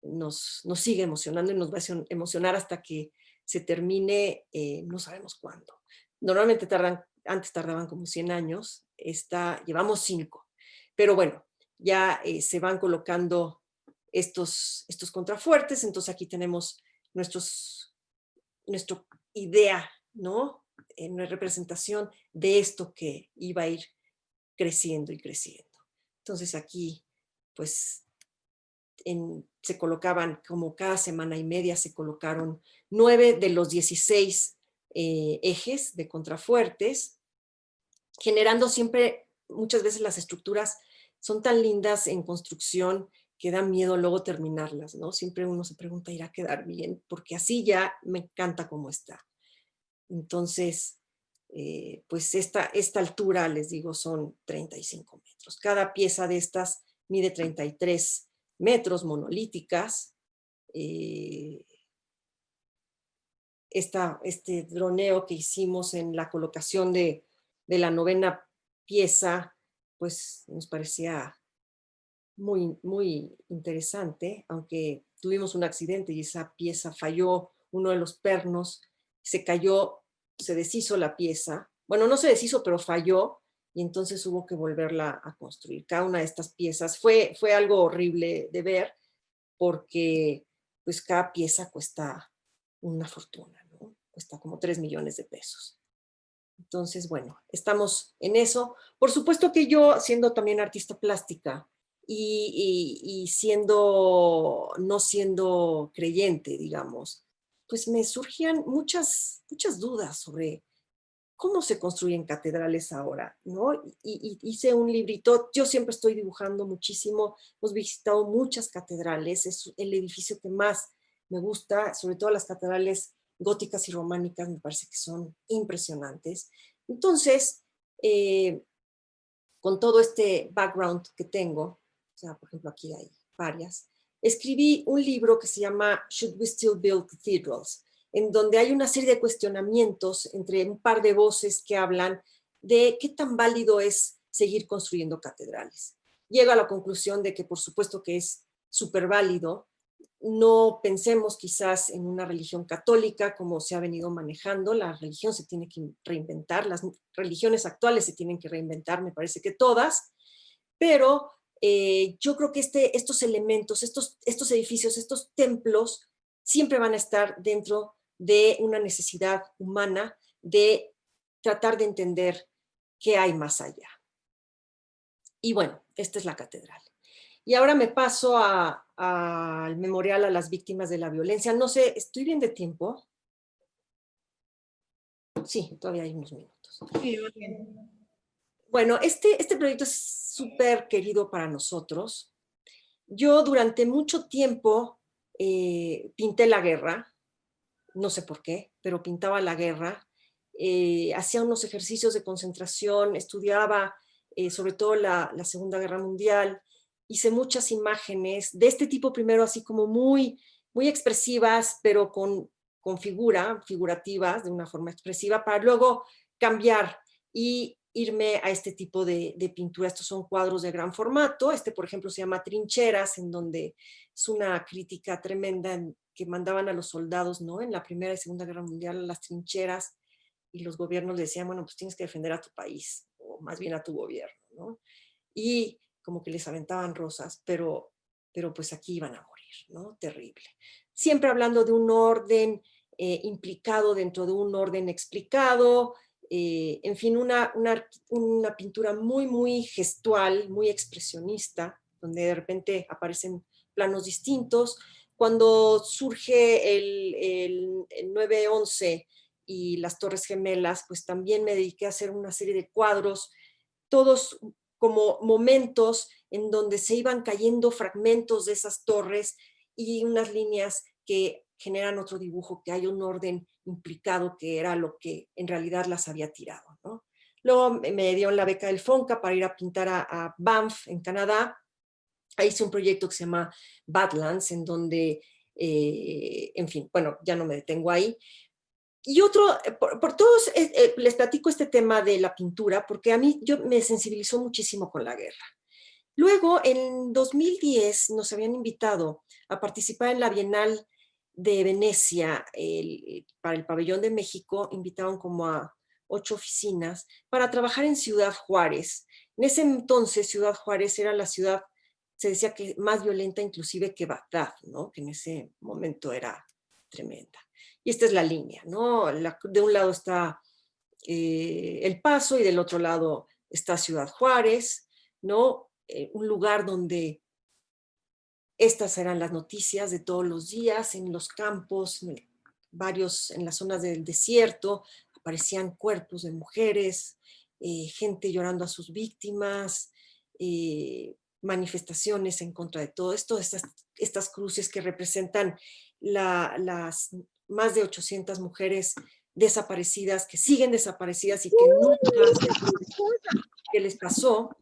nos sigue emocionando y nos va a emocionar hasta que se termine, no sabemos cuándo. Normalmente antes tardaban como 100 años, llevamos 5, pero bueno, ya se van colocando estos contrafuertes, entonces aquí tenemos nuestra idea, ¿no? En una representación de esto que iba a ir creciendo y creciendo. Entonces aquí, pues, se colocaban, como cada semana y media, se colocaron 9 de los 16 ejes de contrafuertes, generando siempre, muchas veces las estructuras son tan lindas en construcción que da miedo luego terminarlas, ¿no? Siempre uno se pregunta, ¿irá a quedar bien? Porque así ya me encanta cómo está. Entonces, pues esta altura, les digo, son 35 metros. Cada pieza de estas mide 33 metros, monolíticas. Este droneo que hicimos en la colocación de la 9ª pieza, pues nos parecía muy, muy interesante, aunque tuvimos un accidente y esa pieza falló, uno de los pernos se cayó, se deshizo la pieza. Bueno, no se deshizo, pero falló, y entonces hubo que volverla a construir. Cada una de estas piezas fue algo horrible de ver, porque pues cada pieza cuesta una fortuna, ¿no? Cuesta como 3 millones de pesos. Entonces, bueno, estamos en eso. Por supuesto que yo, siendo también artista plástica y no siendo creyente, digamos, pues me surgían muchas dudas sobre cómo se construyen catedrales ahora, ¿no? Y hice un librito. Yo siempre estoy dibujando muchísimo, hemos visitado muchas catedrales, es el edificio que más me gusta, sobre todo las catedrales góticas y románicas, me parece que son impresionantes. Entonces, con todo este background que tengo, o sea, por ejemplo, aquí hay varias, escribí un libro que se llama Should We Still Build Cathedrals?, en donde hay una serie de cuestionamientos entre un par de voces que hablan de qué tan válido es seguir construyendo catedrales. Llego a la conclusión de que por supuesto que es súper válido. No pensemos quizás en una religión católica como se ha venido manejando. La religión se tiene que reinventar, las religiones actuales se tienen que reinventar, me parece que todas, pero yo creo que estos elementos, estos edificios, estos templos siempre van a estar dentro de una necesidad humana de tratar de entender qué hay más allá. Y bueno, esta es la catedral. Y ahora me paso a al memorial a las víctimas de la violencia. No sé, ¿estoy bien de tiempo? Sí, todavía hay unos minutos. Sí, muy bien. Bueno, este proyecto es súper querido para nosotros. Yo durante mucho tiempo pinté la guerra, no sé por qué, pero pintaba la guerra, hacía unos ejercicios de concentración, estudiaba sobre todo la Segunda Guerra Mundial, hice muchas imágenes de este tipo primero así como muy, muy expresivas, pero con figurativas, de una forma expresiva, para luego cambiar y irme a este tipo de pintura. Estos son cuadros de gran formato. Este, por ejemplo, se llama Trincheras, en donde es una crítica tremenda que mandaban a los soldados, ¿no? En la Primera y Segunda Guerra Mundial a las trincheras, y los gobiernos le decían, bueno, pues tienes que defender a tu país, o más bien a tu gobierno, ¿no? Y como que les aventaban rosas, pero pues aquí iban a morir, ¿no? Terrible. Siempre hablando de un orden implicado dentro de un orden explicado, en fin, una pintura muy, muy gestual, muy expresionista, donde de repente aparecen planos distintos. Cuando surge el 9/11 y las Torres Gemelas, pues también me dediqué a hacer una serie de cuadros, todos como momentos en donde se iban cayendo fragmentos de esas torres y unas líneas que generan otro dibujo, que hay un orden implicado que era lo que en realidad las había tirado, ¿no? Luego me dieron la beca del FONCA para ir a pintar a Banff, en Canadá. Ahí hice un proyecto que se llama Badlands, en donde, en fin, bueno, ya no me detengo ahí. Y otro, por todos les platico este tema de la pintura, porque a mí me sensibilizó muchísimo con la guerra. Luego, en 2010, nos habían invitado a participar en la Bienal de Venecia para el Pabellón de México. Invitaron como a 8 oficinas para trabajar en Ciudad Juárez. En ese entonces, Ciudad Juárez era la ciudad, se decía que más violenta inclusive que Bagdad, ¿no? Que en ese momento era tremenda. Y esta es la línea, ¿no? De un lado está El Paso y del otro lado está Ciudad Juárez, ¿no? Un lugar donde estas eran las noticias de todos los días, en los campos, en las zonas del desierto, aparecían cuerpos de mujeres, gente llorando a sus víctimas, manifestaciones en contra de todo esto, estas cruces que representan las más de 800 mujeres desaparecidas, que siguen desaparecidas y que nunca se sabe qué les pasó.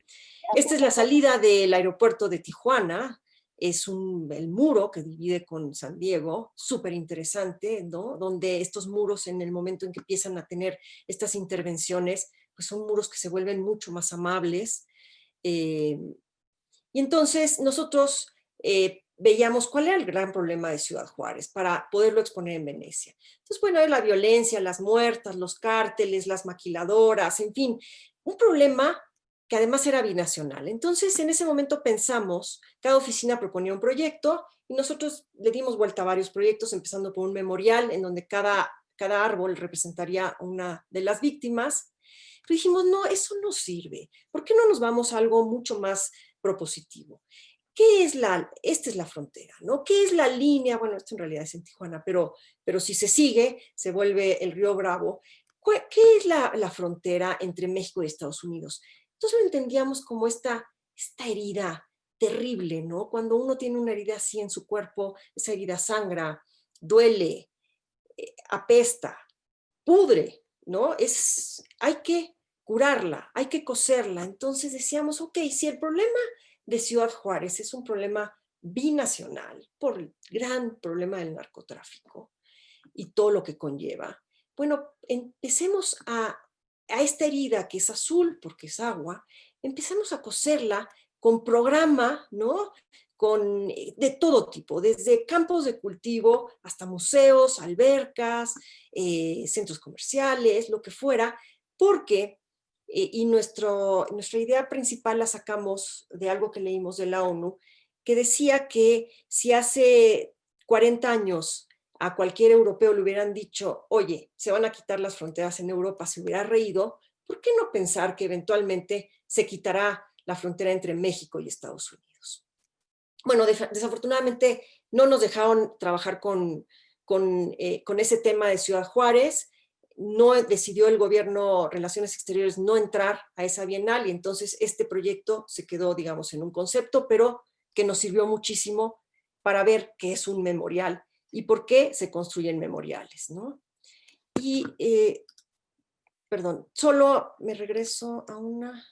Esta es la salida del aeropuerto de Tijuana, es el muro que divide con San Diego, súper interesante, ¿no? Donde estos muros, en el momento en que empiezan a tener estas intervenciones, pues son muros que se vuelven mucho más amables. Y entonces nosotros veíamos cuál era el gran problema de Ciudad Juárez para poderlo exponer en Venecia. Entonces, bueno, la violencia, las muertas, los cárteles, las maquiladoras, en fin, un problema que además era binacional. Entonces, en ese momento pensamos, cada oficina proponía un proyecto y nosotros le dimos vuelta a varios proyectos, empezando por un memorial en donde cada árbol representaría una de las víctimas. Pero dijimos, no, eso no sirve. ¿Por qué no nos vamos a algo mucho más propositivo? Esta es la frontera, ¿no? ¿Qué es la línea? Bueno, esto en realidad es en Tijuana, pero si se sigue, se vuelve el Río Bravo. ¿Qué es la frontera entre México y Estados Unidos? Entonces lo entendíamos como esta herida terrible, ¿no? Cuando uno tiene una herida así en su cuerpo, esa herida sangra, duele, apesta, pudre, ¿no? Hay que curarla, hay que coserla. Entonces decíamos, ok, si el problema de Ciudad Juárez es un problema binacional por el gran problema del narcotráfico y todo lo que conlleva, bueno, empecemos a esta herida que es azul porque es agua, empecemos a coserla con programa, ¿no? De todo tipo, desde campos de cultivo hasta museos, albercas, centros comerciales, lo que fuera, porque, y nuestra idea principal la sacamos de algo que leímos de la ONU, que decía que si hace 40 años a cualquier europeo le hubieran dicho, oye, se van a quitar las fronteras en Europa, se hubiera reído, ¿por qué no pensar que eventualmente se quitará la frontera entre México y Estados Unidos? bueno, desafortunadamente no nos dejaron trabajar con ese tema de Ciudad Juárez. No decidió el gobierno, Relaciones Exteriores, no entrar a esa bienal, y entonces este proyecto se quedó, digamos, en un concepto, pero que nos sirvió muchísimo para ver qué es un memorial y por qué se construyen memoriales, ¿no? Y, perdón, solo me regreso a una...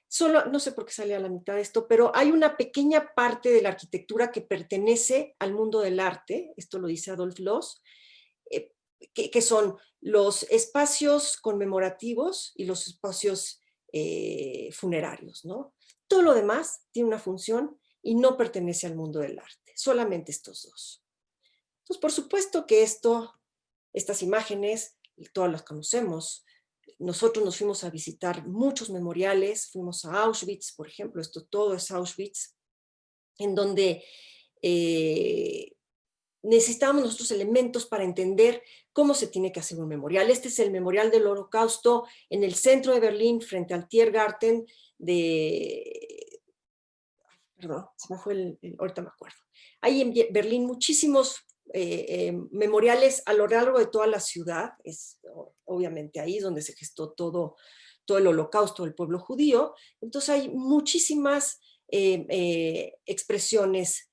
Solo, no sé por qué sale a la mitad de esto, pero hay una pequeña parte de la arquitectura que pertenece al mundo del arte, esto lo dice Adolf Loos, que son los espacios conmemorativos y los espacios funerarios, ¿no? Todo lo demás tiene una función y no pertenece al mundo del arte, solamente estos dos. Entonces, por supuesto que estas imágenes, todas las conocemos. Nosotros nos fuimos a visitar muchos memoriales, fuimos a Auschwitz, por ejemplo, esto todo es Auschwitz, en donde necesitábamos nosotros elementos para entender cómo se tiene que hacer un memorial. Este es el memorial del Holocausto en el centro de Berlín, frente al Tiergarten perdón, se me fue ahorita me acuerdo. Hay en Berlín muchísimos memoriales a lo largo de toda la ciudad, es obviamente ahí donde se gestó todo el holocausto del pueblo judío. Entonces hay muchísimas expresiones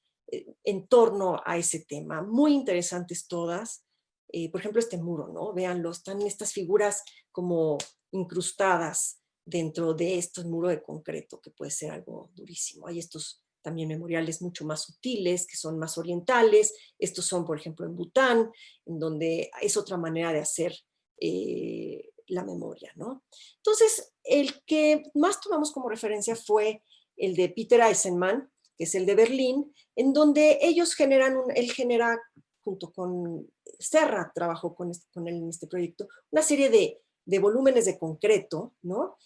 en torno a ese tema, muy interesantes todas. Por ejemplo, este muro, ¿no? Véanlo, están estas figuras como incrustadas dentro de estos muros de concreto, que puede ser algo durísimo. Hay estos también memoriales mucho más sutiles, que son más orientales. Estos son, por ejemplo, en Bután, en donde es otra manera de hacer la memoria, ¿no? Entonces, el que más tomamos como referencia fue el de Peter Eisenman, que es el de Berlín, en donde ellos él genera, junto con Serra, trabajó con él en este proyecto, una serie de volúmenes de concreto, ¿no?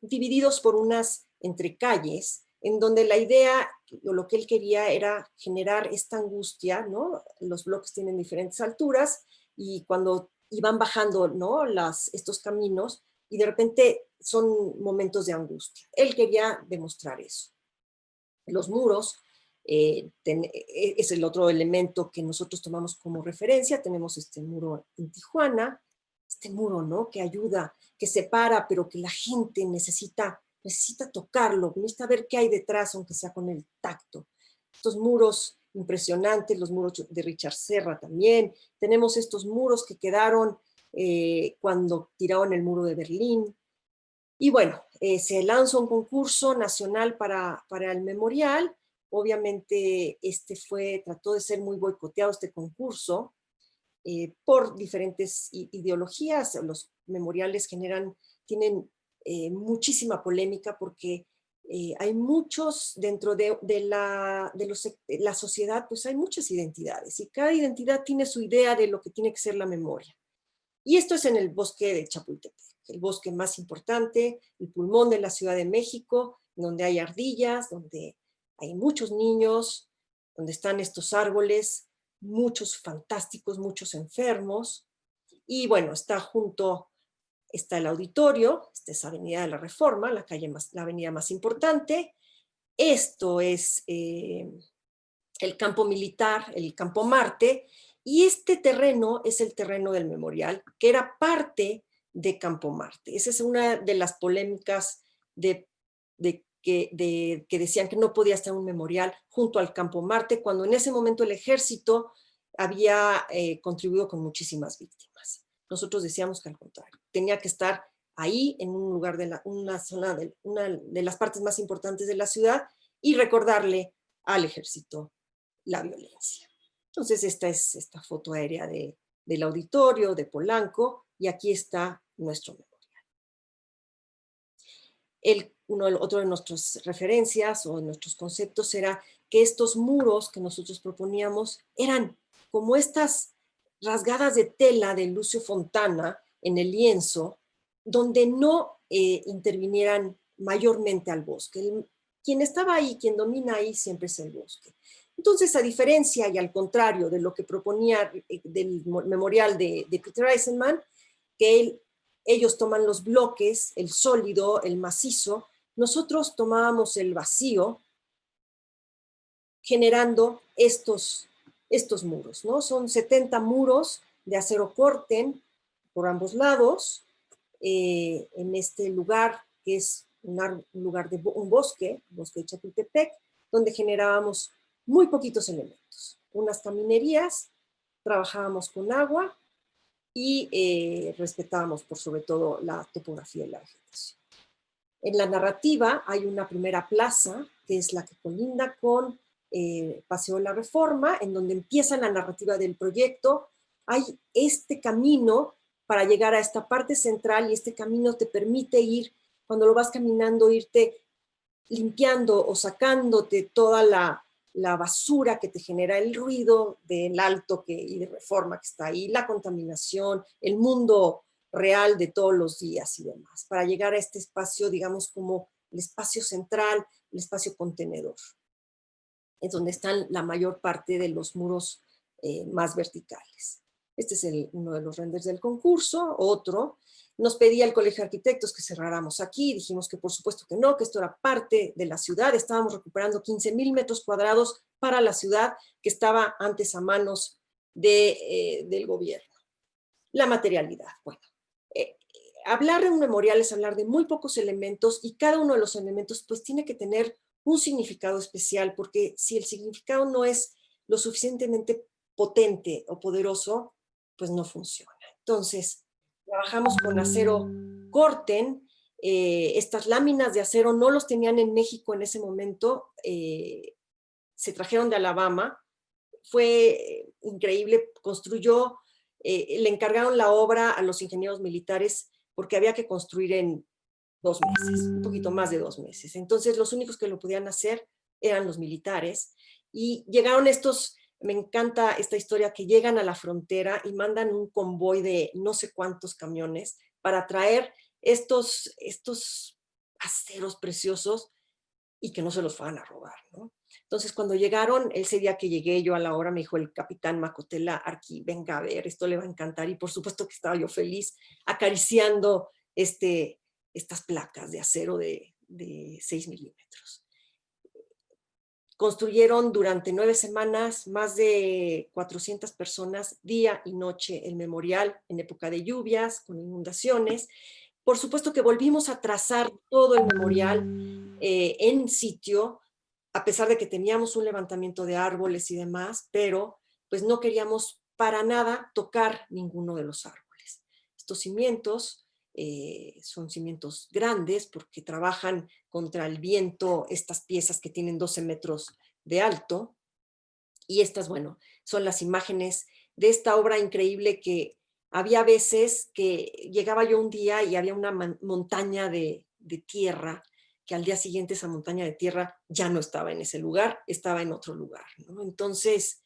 Divididos por unas entrecalles, en donde la idea, o lo que él quería, era generar esta angustia, ¿no? Los bloques tienen diferentes alturas, y cuando iban bajando, ¿no? estos caminos, y de repente son momentos de angustia. Él quería demostrar eso. Los muros es el otro elemento que nosotros tomamos como referencia. Tenemos este muro en Tijuana, este muro, ¿no? Que ayuda, que separa, pero que la gente necesita tocarlo, necesita ver qué hay detrás, aunque sea con el tacto. Estos muros impresionantes, los muros de Richard Serra también. Tenemos estos muros que quedaron cuando tiraron el muro de Berlín. Y bueno, se lanza un concurso nacional para el memorial. Obviamente trató de ser muy boicoteado este concurso por diferentes ideologías. Los memoriales tienen muchísima polémica, porque hay muchos dentro de la sociedad, pues hay muchas identidades, y cada identidad tiene su idea de lo que tiene que ser la memoria. Y esto es en el bosque de Chapultepec, el bosque más importante, el pulmón de la Ciudad de México, donde hay ardillas, donde hay muchos niños, donde están estos árboles, muchos fantásticos, muchos enfermos. Y bueno, está el auditorio, esta es Avenida de la Reforma, la avenida más importante. Esto es el campo militar, el campo Marte, y este terreno es el terreno del memorial, que era parte de Campo Marte. Esa es una de las polémicas que decían que no podía estar un memorial junto al Campo Marte, cuando en ese momento el ejército había contribuido con muchísimas víctimas. Nosotros decíamos que al contrario, tenía que estar ahí, en un lugar una de las partes más importantes de la ciudad, y recordarle al ejército la violencia. Entonces esta es esta foto aérea del auditorio de Polanco, y aquí está nuestro memorial. Otro de nuestras referencias o nuestros conceptos era que estos muros que nosotros proponíamos eran como estas rasgadas de tela de Lucio Fontana en el lienzo, donde no intervinieran mayormente al bosque. Quien estaba ahí, quien domina ahí, siempre es el bosque. Entonces, a diferencia y al contrario de lo que proponía del memorial de Peter Eisenman, que ellos toman los bloques, el sólido, el macizo, nosotros tomábamos el vacío, generando estos muros, ¿no? Son 70 muros de acero corten por ambos lados, en este lugar que es un lugar de un bosque de Chapultepec, donde generábamos muy poquitos elementos. Unas caminerías, trabajábamos con agua y respetábamos por sobre todo la topografía y la vegetación. En la narrativa hay una primera plaza, que es la que colinda con Paseo de la Reforma, en donde empieza la narrativa del proyecto. Hay este camino para llegar a esta parte central y este camino te permite ir, cuando lo vas caminando, irte limpiando o sacándote toda la basura que te genera el ruido del Alto y de Reforma que está ahí, la contaminación, el mundo real de todos los días y demás, para llegar a este espacio, digamos, como el espacio central, el espacio contenedor. Es donde están la mayor parte de los muros más verticales. Este es uno de los renders del concurso. Otro, nos pedía el Colegio de Arquitectos que cerráramos aquí, dijimos que por supuesto que no, que esto era parte de la ciudad, estábamos recuperando 15,000 metros cuadrados para la ciudad que estaba antes a manos del gobierno. La materialidad, bueno, hablar de un memorial es hablar de muy pocos elementos y cada uno de los elementos pues tiene que tener un significado especial, porque si el significado no es lo suficientemente potente o poderoso, pues no funciona. Entonces, trabajamos con acero corten, estas láminas de acero no los tenían en México en ese momento, se trajeron de Alabama, fue increíble, le encargaron la obra a los ingenieros militares porque había que construir en 2 meses, un poquito más de 2 meses. Entonces los únicos que lo podían hacer eran los militares y llegaron me encanta esta historia, que llegan a la frontera y mandan un convoy de no sé cuántos camiones para traer estos aceros preciosos y que no se los fueran a robar, ¿no? Entonces, cuando llegaron, ese día que llegué yo a la hora, me dijo el capitán Macotela, Arqui, venga a ver, esto le va a encantar. Y por supuesto que estaba yo feliz acariciando estas placas de acero de 6 milímetros. Construyeron durante 9 semanas más de 400 personas, día y noche, el memorial en época de lluvias, con inundaciones. Por supuesto que volvimos a trazar todo el memorial en sitio, a pesar de que teníamos un levantamiento de árboles y demás, pero pues no queríamos para nada tocar ninguno de los árboles. Estos cimientos son cimientos grandes porque trabajan contra el viento, estas piezas que tienen 12 metros de alto, y estas, bueno, son las imágenes de esta obra increíble que había veces que llegaba yo un día y había una montaña de tierra, que al día siguiente esa montaña de tierra ya no estaba en ese lugar, estaba en otro lugar, ¿no? Entonces,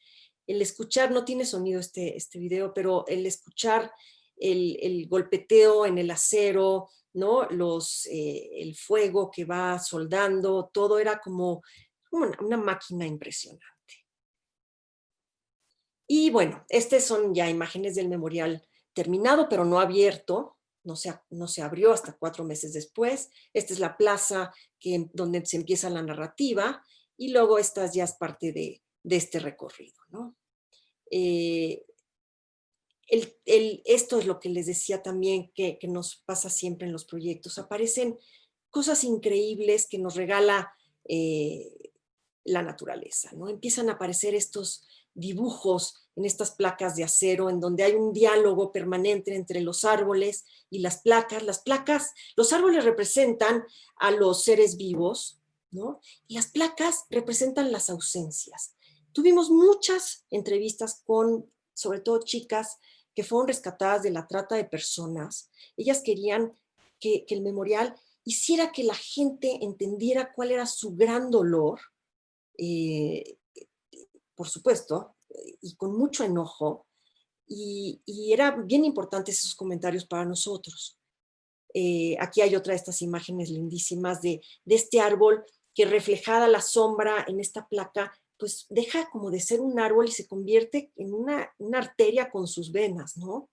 el escuchar, no tiene sonido este video, pero el escuchar el golpeteo en el acero, ¿no? El fuego que va soldando, todo era como una máquina impresionante. Y bueno, estas son ya imágenes del memorial terminado, pero no abierto, no se abrió hasta 4 meses después. Esta es la plaza donde se empieza la narrativa, y luego esta ya es parte de este recorrido, ¿no? Esto es lo que les decía también que nos pasa siempre en los proyectos. Aparecen cosas increíbles que nos regala la naturaleza, ¿no? Empiezan a aparecer estos dibujos en estas placas de acero, en donde hay un diálogo permanente entre los árboles y las placas. Los árboles representan a los seres vivos, ¿no? Y las placas representan las ausencias. Tuvimos muchas entrevistas con, sobre todo, chicas que fueron rescatadas de la trata de personas. Ellas querían que el memorial hiciera que la gente entendiera cuál era su gran dolor, por supuesto, y con mucho enojo, y eran bien importantes esos comentarios para nosotros. Aquí hay otra de estas imágenes lindísimas de este árbol que, reflejada la sombra en esta placa, pues deja como de ser un árbol y se convierte en una arteria con sus venas, ¿no?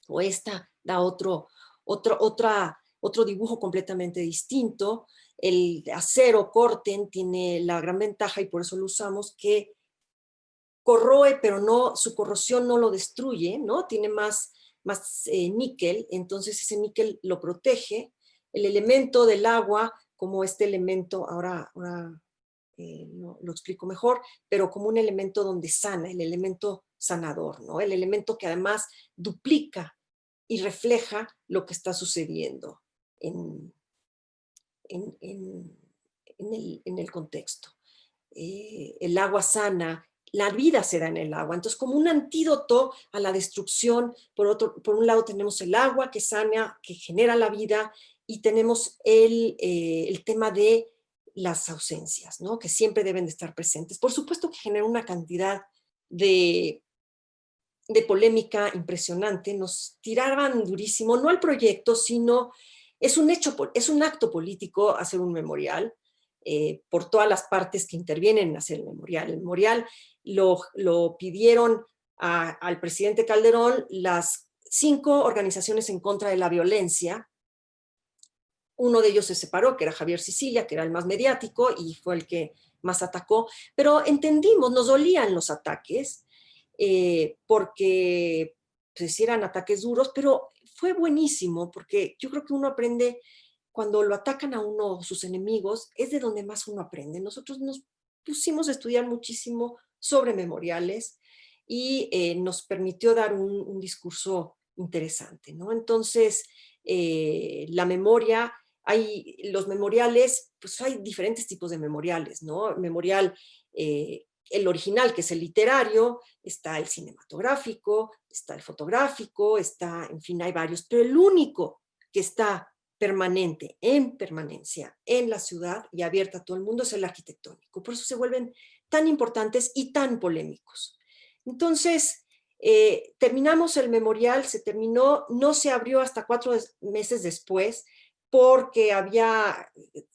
O esta da otro dibujo completamente distinto, El acero Corten tiene la gran ventaja, y por eso lo usamos, que corroe, pero no, su corrosión no lo destruye, ¿no? Tiene más níquel, entonces ese níquel lo protege. El elemento del agua, como este elemento, ahora lo explico mejor, pero como un elemento donde sana, el elemento sanador, ¿no? El elemento que además duplica y refleja lo que está sucediendo en el contexto. El agua sana, la vida se da en el agua. Entonces, como un antídoto a la destrucción, por un lado tenemos el agua que sana, que genera la vida, y tenemos el tema de las ausencias, ¿no? Que siempre deben de estar presentes. Por supuesto que genera una cantidad de polémica impresionante. Nos tiraban durísimo, no al proyecto, sino es un acto político hacer un memorial. Por todas las partes que intervienen en hacer el memorial. El memorial lo pidieron al presidente Calderón las 5 organizaciones en contra de la violencia. Uno de ellos se separó, que era Javier Sicilia, que era el más mediático y fue el que más atacó, pero entendimos, nos dolían los ataques, porque pues, eran ataques duros, pero fue buenísimo, porque yo creo que uno aprende. Cuando lo atacan a uno sus enemigos, es de donde más uno aprende. Nosotros nos pusimos a estudiar muchísimo sobre memoriales y nos permitió dar un discurso interesante, ¿no? Entonces, la memoria, los memoriales, pues hay diferentes tipos de memoriales, ¿no? Memorial, el original, que es el literario, está el cinematográfico, está el fotográfico, en fin, hay varios, pero el único que está permanente, en permanencia en la ciudad y abierta a todo el mundo es el arquitectónico. Por eso se vuelven tan importantes y tan polémicos. Entonces, terminamos el memorial, se terminó, no se abrió hasta 4 meses después, porque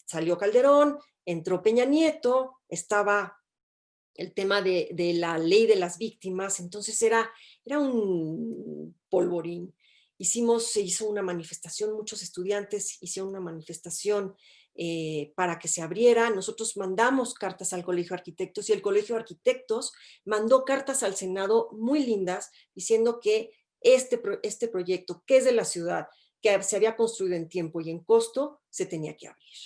salió Calderón, entró Peña Nieto, estaba el tema de la ley de las víctimas, entonces era un polvorín. Se hizo una manifestación, muchos estudiantes hicieron una manifestación para que se abriera. Nosotros mandamos cartas al Colegio de Arquitectos y el Colegio de Arquitectos mandó cartas al Senado muy lindas diciendo que este proyecto, que es de la ciudad, que se había construido en tiempo y en costo, se tenía que abrir.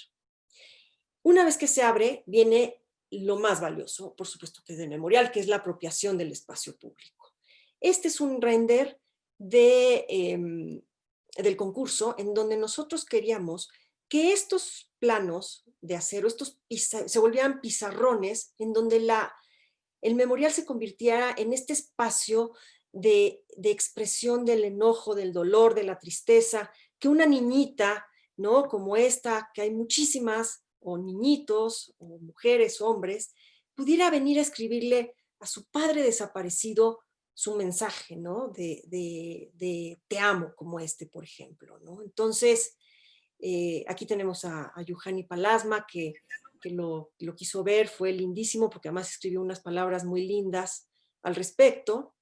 Una vez que se abre, viene lo más valioso, por supuesto que es del memorial, que es la apropiación del espacio público. Este es un render del concurso en donde nosotros queríamos que estos planos de acero, se volvieran pizarrones en donde el memorial se convirtiera en este espacio de expresión del enojo, del dolor, de la tristeza, que una niñita, ¿no? Como esta, que hay muchísimas, o niñitos, o mujeres, hombres, pudiera venir a escribirle a su padre desaparecido su mensaje, ¿no? De te amo, como por ejemplo, ¿no? Entonces, aquí tenemos a Yuhani Palasma, que lo quiso ver, fue lindísimo, porque además escribió unas palabras muy lindas al respecto.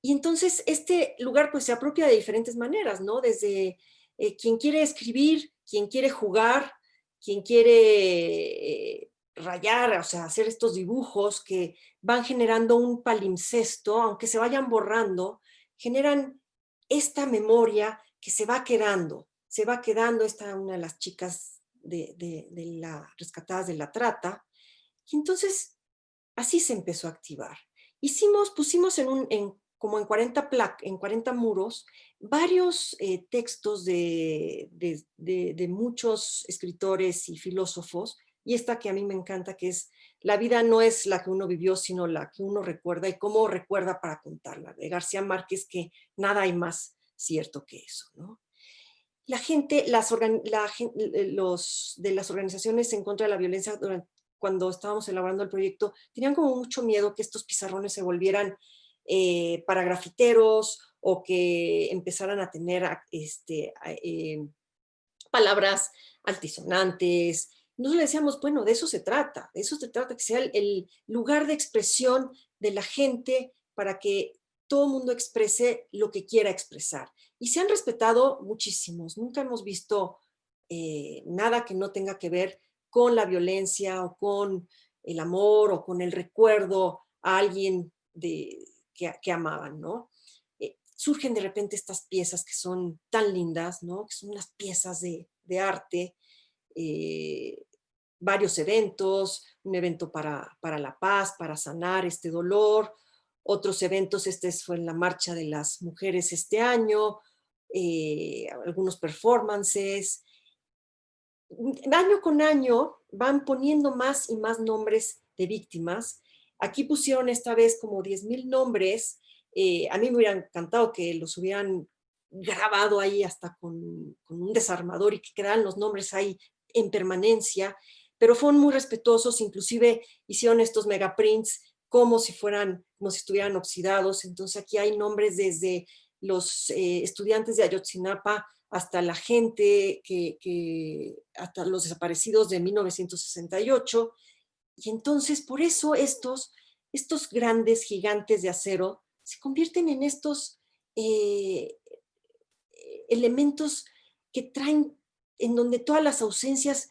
Y entonces este lugar pues se apropia de diferentes maneras, ¿no? Desde quien quiere escribir, quien quiere jugar, quien quiere rayar, o sea, hacer estos dibujos que van generando un palimpsesto, aunque se vayan borrando, generan esta memoria que se va quedando, una de las chicas rescatadas de la trata, y entonces así se empezó a activar. Pusimos como en 40 muros, varios textos de muchos escritores y filósofos, y esta que a mí me encanta, que es La vida no es la que uno vivió, sino la que uno recuerda y cómo recuerda para contarla, de García Márquez, que nada hay más cierto que eso, ¿no? La gente, los de las organizaciones en contra de la violencia, cuando estábamos elaborando el proyecto, tenían como mucho miedo que estos pizarrones se volvieran para grafiteros o que empezaran a tener palabras altisonantes. Nosotros le decíamos, bueno, de eso se trata, que sea el lugar de expresión de la gente para que todo el mundo exprese lo que quiera expresar. Y se han respetado muchísimos. Nunca hemos visto nada que no tenga que ver con la violencia o con el amor o con el recuerdo a alguien que amaban, ¿no? Surgen de repente estas piezas que son tan lindas, ¿no? Que son unas piezas de arte, varios eventos, un evento para la paz, para sanar este dolor, otros eventos, fue en la Marcha de las Mujeres este año, algunos performances. Año con año van poniendo más y más nombres de víctimas. Aquí pusieron esta vez como 10,000 nombres. A mí me hubiera encantado que los hubieran grabado ahí hasta con un desarmador y que quedaran los nombres ahí en permanencia, pero fueron muy respetuosos, inclusive hicieron estos megaprints como si estuvieran oxidados. Entonces aquí hay nombres desde los estudiantes de Ayotzinapa hasta la gente, hasta los desaparecidos de 1968. Y entonces por eso estos grandes gigantes de acero se convierten en estos elementos que traen, en donde todas las ausencias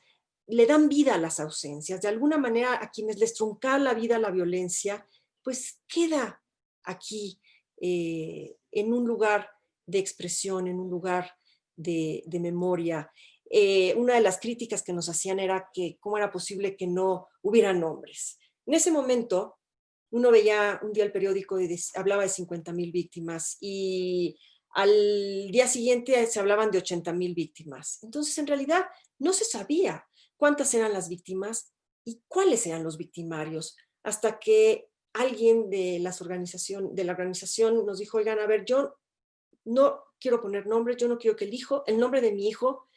le dan vida a las ausencias. De alguna manera, a quienes les truncaba la vida la violencia, pues queda aquí en un lugar de expresión, en un lugar de memoria. Una de las críticas que nos hacían era que cómo era posible que no hubiera nombres. En ese momento, uno veía un día el periódico y hablaba de 50,000 víctimas y al día siguiente se hablaban de 80,000 víctimas. Entonces, en realidad, no se sabía cuántas eran las víctimas y cuáles eran los victimarios, hasta que alguien de la organización nos dijo, oigan, a ver, yo no quiero poner nombres, yo no quiero que el nombre de mi hijo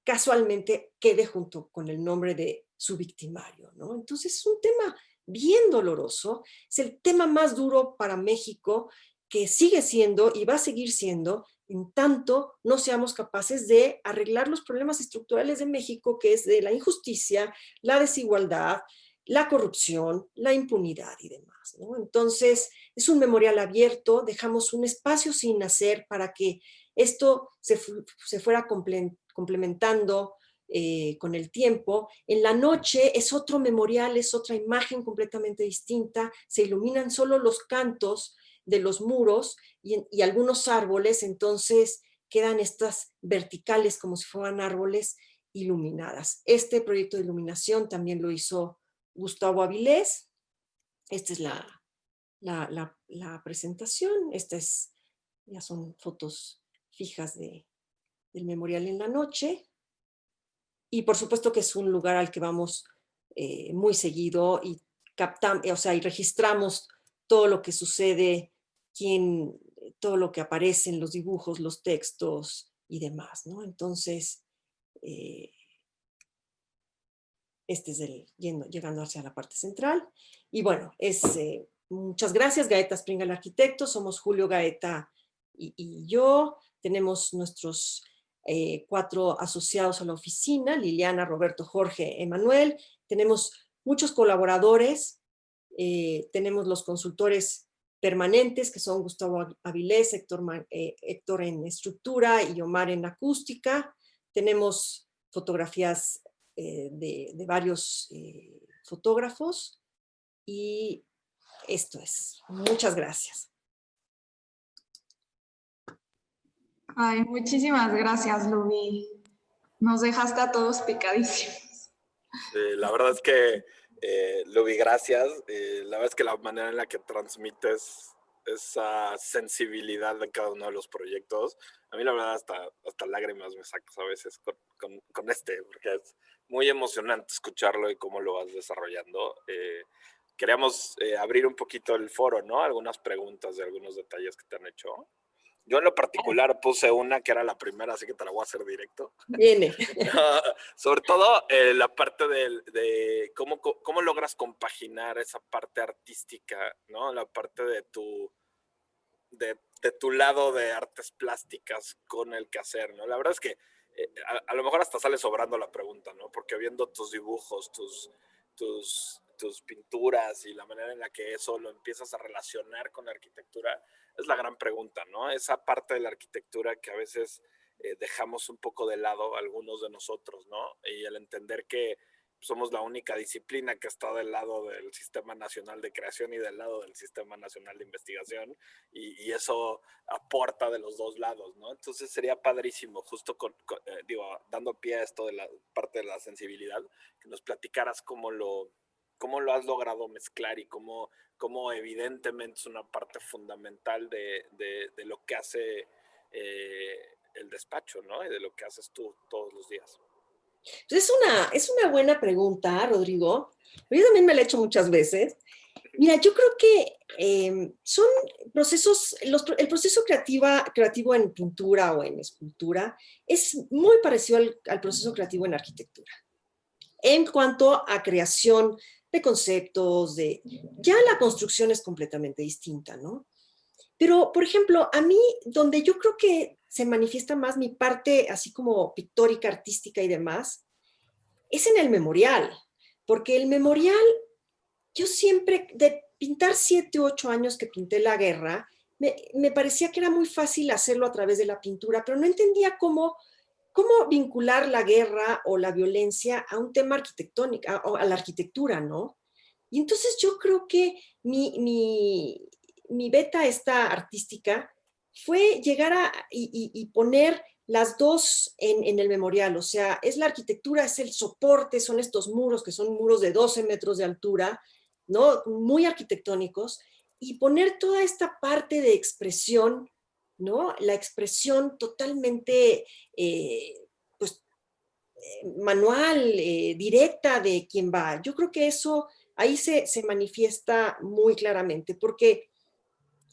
casualmente quede junto con el nombre de su victimario, ¿no? Entonces es un tema bien doloroso, es el tema más duro para México, que sigue siendo y va a seguir siendo en tanto no seamos capaces de arreglar los problemas estructurales de México, que es de la injusticia, la desigualdad, la corrupción, la impunidad y demás, ¿no? Entonces, es un memorial abierto, dejamos un espacio sin hacer para que esto se fuera complementando con el tiempo. En la noche es otro memorial, es otra imagen completamente distinta, se iluminan solo los cantos de los muros y algunos árboles, entonces quedan estas verticales como si fueran árboles iluminadas. Este proyecto de iluminación también lo hizo Gustavo Avilés. Esta es la presentación. Ya son fotos fijas del memorial en la noche. Y por supuesto que es un lugar al que vamos muy seguido y y registramos todo lo que sucede, todo lo que aparece en los dibujos, los textos y demás, ¿no? Entonces, este es llegando hacia la parte central. Y bueno, muchas gracias, Gaeta Springal Arquitecto. Somos Julio Gaeta y yo. Tenemos nuestros 4 asociados a la oficina, Liliana, Roberto, Jorge, Emanuel. Tenemos muchos colaboradores. Tenemos los consultores permanentes, que son Gustavo Avilés, Héctor en estructura y Omar en acústica. Tenemos fotografías de varios fotógrafos y esto es. Muchas gracias. Ay, muchísimas gracias, Luby. Nos dejaste a todos picadísimos. La verdad es que, Luby, gracias. La verdad es que la manera en la que transmites esa sensibilidad de cada uno de los proyectos, a mí la verdad hasta lágrimas me sacas a veces con porque es muy emocionante escucharlo y cómo lo vas desarrollando. Queríamos abrir un poquito el foro, ¿no? Algunas preguntas de algunos detalles que te han hecho. Yo en lo particular puse una que era la primera, así que te la voy a hacer directo. Viene. Sobre todo la parte de cómo logras compaginar esa parte artística, ¿no? La parte de tu lado de artes plásticas con el quehacer, ¿no? La verdad es que a lo mejor hasta sale sobrando la pregunta, ¿no? Porque viendo tus dibujos, tus pinturas y la manera en la que eso lo empiezas a relacionar con la arquitectura, es la gran pregunta, ¿no? Esa parte de la arquitectura que a veces dejamos un poco de lado algunos de nosotros, ¿no? Y el entender que somos la única disciplina que está del lado del Sistema Nacional de Creación y del lado del Sistema Nacional de Investigación, y eso aporta de los dos lados, ¿no? Entonces sería padrísimo, justo dando pie a esto de la parte de la sensibilidad, que nos platicaras cómo lo has logrado mezclar y cómo evidentemente es una parte fundamental de lo que hace el despacho, ¿no? Y de lo que haces tú todos los días. Pues es una buena pregunta, Rodrigo. Yo también me la he hecho muchas veces. Mira, yo creo que son procesos, el proceso creativo en pintura o en escultura es muy parecido al proceso creativo en arquitectura. En cuanto a creación de conceptos, ya la construcción es completamente distinta, ¿no? Pero, por ejemplo, a mí, donde yo creo que se manifiesta más mi parte así como pictórica, artística y demás, es en el memorial. Porque el memorial, yo siempre, de pintar 7 u 8 años que pinté la guerra, me parecía que era muy fácil hacerlo a través de la pintura, pero no entendía cómo vincular la guerra o la violencia a un tema arquitectónico, a la arquitectura, ¿no? Y entonces yo creo que mi beta esta artística fue llegar y poner las dos en el memorial. O sea, es la arquitectura, es el soporte, son estos muros que son muros de 12 metros de altura, ¿no? Muy arquitectónicos, y poner toda esta parte de expresión, ¿no? La expresión totalmente manual, directa de quien va. Yo creo que eso ahí se manifiesta muy claramente, porque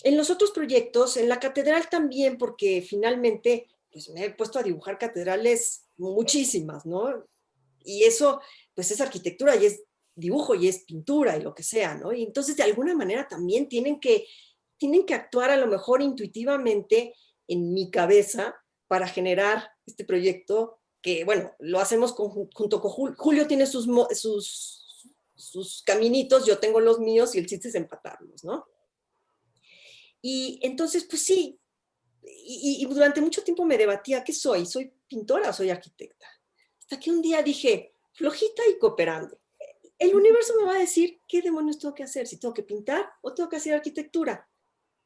en los otros proyectos, en la catedral también, porque finalmente pues me he puesto a dibujar catedrales muchísimas, ¿no? Y eso pues es arquitectura y es dibujo y es pintura y lo que sea, ¿no? Y entonces de alguna manera también tienen que actuar a lo mejor intuitivamente en mi cabeza para generar este proyecto que, bueno, lo hacemos junto con Julio. Julio tiene sus caminitos, yo tengo los míos y el chiste es empatarlos, ¿no? Y entonces, pues sí, y durante mucho tiempo me debatía, ¿qué soy? ¿Soy pintora o soy arquitecta? Hasta que un día dije, flojita y cooperando. El universo me va a decir qué demonios tengo que hacer, si tengo que pintar o tengo que hacer arquitectura.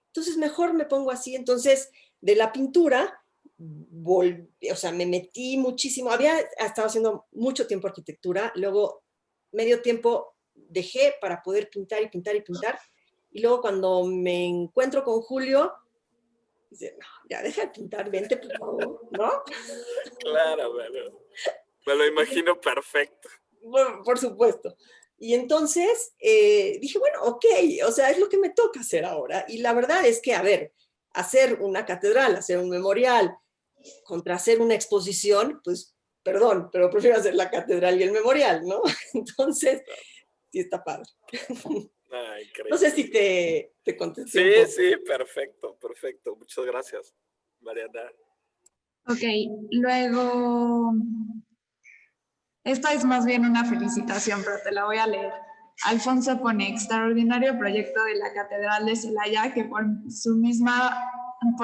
Entonces mejor me pongo así. Entonces de la pintura, o sea, me metí muchísimo. Había estado haciendo mucho tiempo arquitectura, luego medio tiempo dejé para poder pintar y pintar y pintar. Y luego cuando me encuentro con Julio, dice, no, ya deja de pintar, vente por favor, ¿no? Claro, me lo imagino perfecto. Bueno, por supuesto. Y entonces dije, bueno, ok, o sea, es lo que me toca hacer ahora. Y la verdad es que, a ver, hacer una catedral, hacer un memorial, contra hacer una exposición, pues, perdón, pero prefiero hacer la catedral y el memorial, ¿no? Entonces, sí está padre. Ah, increíble. No sé si te contesté. Sí, perfecto. Muchas gracias, Mariana. Ok, luego, esta es más bien una felicitación, pero te la voy a leer. Alfonso pone, extraordinario proyecto de la Catedral de Celaya que por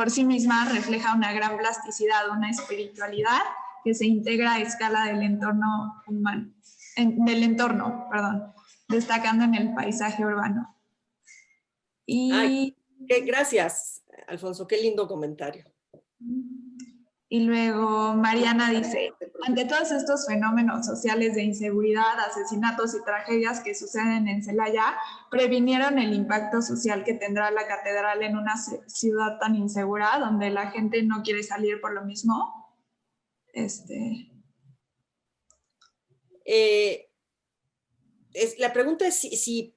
sí misma refleja una gran plasticidad, una espiritualidad que se integra a escala del entorno humano, destacando en el paisaje urbano. Gracias, Alfonso, qué lindo comentario. Y luego Mariana dice, ante todos estos fenómenos sociales de inseguridad, asesinatos y tragedias que suceden en Celaya, ¿previnieron el impacto social que tendrá la catedral en una ciudad tan insegura, donde la gente no quiere salir por lo mismo? La pregunta es si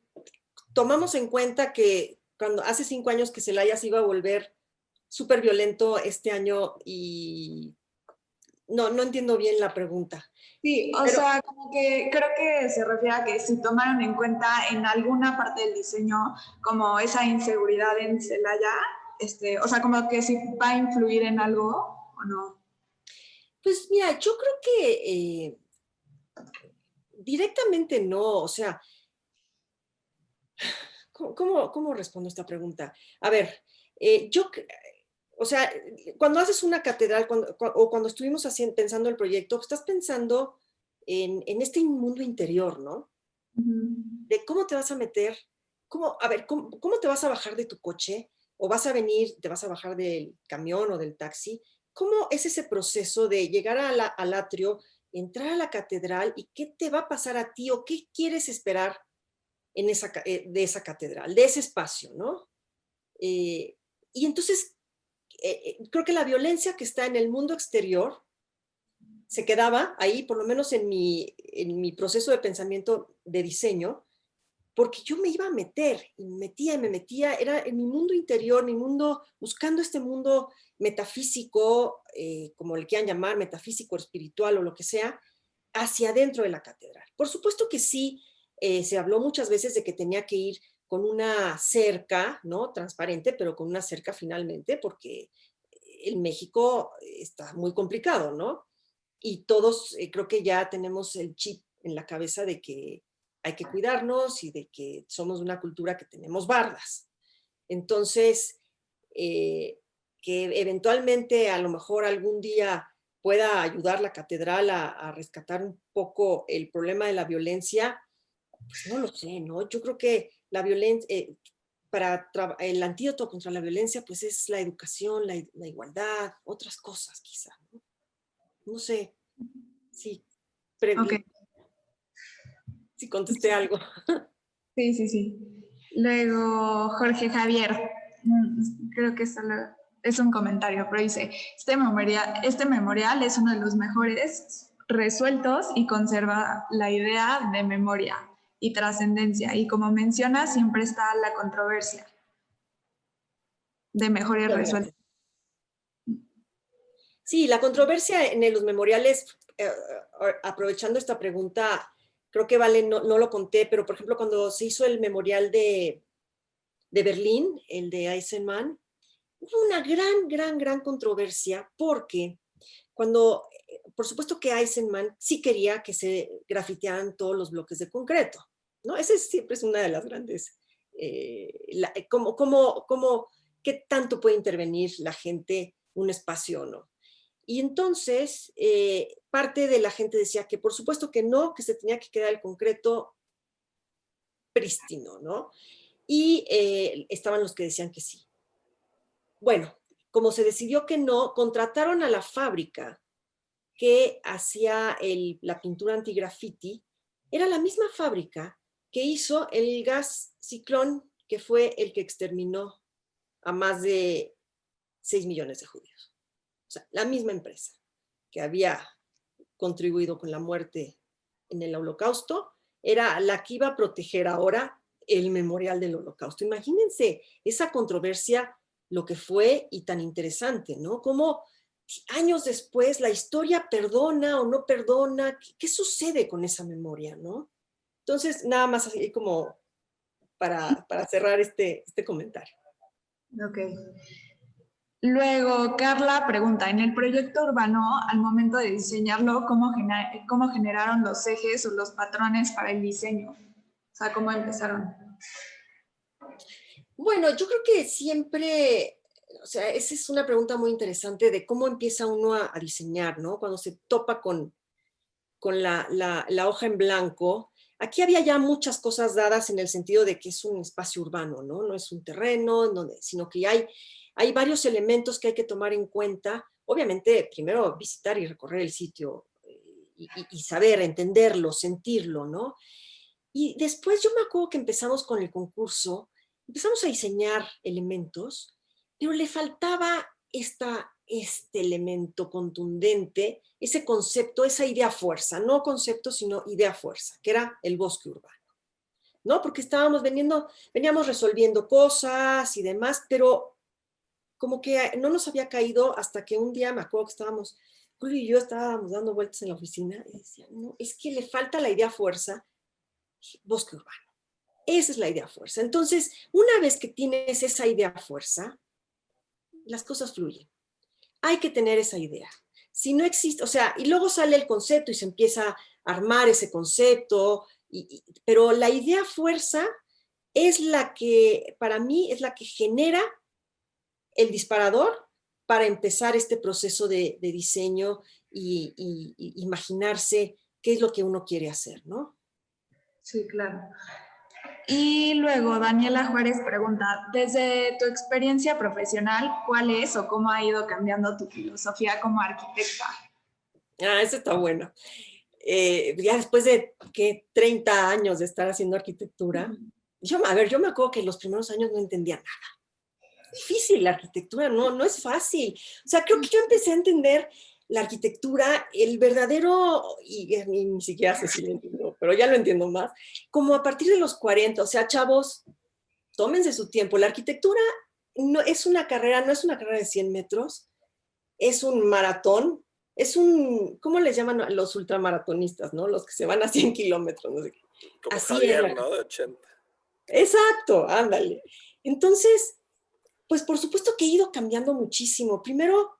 tomamos en cuenta que cuando hace 5 años que Celaya se iba a volver súper violento este año y no entiendo bien la pregunta. Sí, o sea, como que creo que se refiere a que si tomaron en cuenta en alguna parte del diseño como esa inseguridad en Celaya, o sea, como que si va a influir en algo o no. Pues mira, yo creo que directamente no, o sea, ¿cómo respondo esta pregunta? A ver, o sea, cuando haces una catedral o cuando estuvimos pensando el proyecto, pues estás pensando en este mundo interior, ¿no? De cómo te vas a meter, cómo te vas a bajar de tu coche, o vas a venir, te vas a bajar del camión o del taxi. ¿Cómo es ese proceso de llegar al atrio, entrar a la catedral, y qué te va a pasar a ti o qué quieres esperar de esa catedral, de ese espacio, ¿no? Y entonces, creo que la violencia que está en el mundo exterior se quedaba ahí, por lo menos en mi proceso de pensamiento de diseño, porque yo me iba a meter, y me metía, era en mi mundo interior, mi mundo, buscando este mundo metafísico, como le quieran llamar, metafísico, espiritual o lo que sea, hacia adentro de la catedral. Por supuesto que sí, se habló muchas veces de que tenía que ir con una cerca, ¿no? Transparente, pero con una cerca finalmente, porque en México está muy complicado, ¿no? Y todos creo que ya tenemos el chip en la cabeza de que hay que cuidarnos y de que somos una cultura que tenemos bardas. Entonces, que eventualmente a lo mejor algún día pueda ayudar la catedral a rescatar un poco el problema de la violencia, pues no lo sé, ¿no? Yo creo que la violencia, el antídoto contra la violencia, pues es la educación, la igualdad, otras cosas quizá, ¿no? No sé, sí, Ok. si contesté algo. Sí, sí, sí. Luego, Jorge Javier, creo que solo es un comentario, pero dice, este memorial es uno de los mejores resueltos y conserva la idea de memoria y trascendencia. Y como menciona, siempre está la controversia de mejores resueltos. Sí, la controversia en los memoriales, aprovechando esta pregunta, creo que Vale, no lo conté, pero por ejemplo, cuando se hizo el memorial de Berlín, el de Eisenman, hubo una gran controversia, porque por supuesto que Eisenman sí quería que se grafitearan todos los bloques de concreto, ¿no? Esa siempre es una de las grandes, ¿qué tanto puede intervenir la gente un espacio o no? Y entonces, parte de la gente decía que por supuesto que no, que se tenía que quedar el concreto prístino, ¿no? Y estaban los que decían que sí. Bueno, como se decidió que no, contrataron a la fábrica que hacía la pintura antigraffiti. Era la misma fábrica que hizo el gas ciclón, que fue el que exterminó a más de 6 millones de judíos. O sea, la misma empresa que había contribuido con la muerte en el Holocausto era la que iba a proteger ahora el memorial del Holocausto. Imagínense esa controversia, lo que fue, y tan interesante, ¿no? Cómo años después la historia perdona o no perdona, ¿qué sucede con esa memoria, no? Entonces, nada más así como para cerrar este comentario. Ok. Luego, Carla pregunta, en el proyecto urbano, al momento de diseñarlo, ¿cómo generaron los ejes o los patrones para el diseño? O sea, ¿cómo empezaron? Bueno, yo creo que siempre, o sea, esa es una pregunta muy interesante de cómo empieza uno a diseñar, ¿no? Cuando se topa con la hoja en blanco. Aquí había ya muchas cosas dadas en el sentido de que es un espacio urbano, ¿no? No es un terreno, sino que hay varios elementos que hay que tomar en cuenta. Obviamente, primero visitar y recorrer el sitio y saber, entenderlo, sentirlo, ¿no? Y después yo me acuerdo que empezamos con el concurso, empezamos a diseñar elementos, pero le faltaba este elemento contundente, ese concepto, esa idea fuerza, no concepto, sino idea fuerza, que era el bosque urbano, ¿no? Porque veníamos resolviendo cosas y demás, pero como que no nos había caído hasta que un día me acuerdo que Julio y yo estábamos dando vueltas en la oficina y decía, no, es que le falta la idea fuerza, bosque urbano. Esa es la idea fuerza. Entonces, una vez que tienes esa idea fuerza, las cosas fluyen. Hay que tener esa idea. Si no existe, o sea, y luego sale el concepto y se empieza a armar ese concepto, pero la idea fuerza es la que, para mí, es la que genera el disparador para empezar este proceso de diseño y imaginarse qué es lo que uno quiere hacer, ¿no? Sí, claro. Y luego Daniela Juárez pregunta, desde tu experiencia profesional, ¿cuál es o cómo ha ido cambiando tu filosofía como arquitecta? Eso está bueno. Ya después de, ¿qué? 30 años de estar haciendo arquitectura, yo me acuerdo que los primeros años no entendía nada. Es difícil la arquitectura, no es fácil. O sea, creo que yo empecé a entender la arquitectura, el verdadero, y ni siquiera sé si lo entiendo, pero ya lo entiendo más, como a partir de los 40. O sea, chavos, tómense su tiempo. La arquitectura no es una carrera de 100 metros, es un maratón, ¿cómo les llaman a los ultramaratonistas, no? Los que se van a 100 kilómetros, no sé qué. Como Así Javier, es. ¿no? De 80. Exacto, ándale. Entonces, pues por supuesto que he ido cambiando muchísimo. Primero,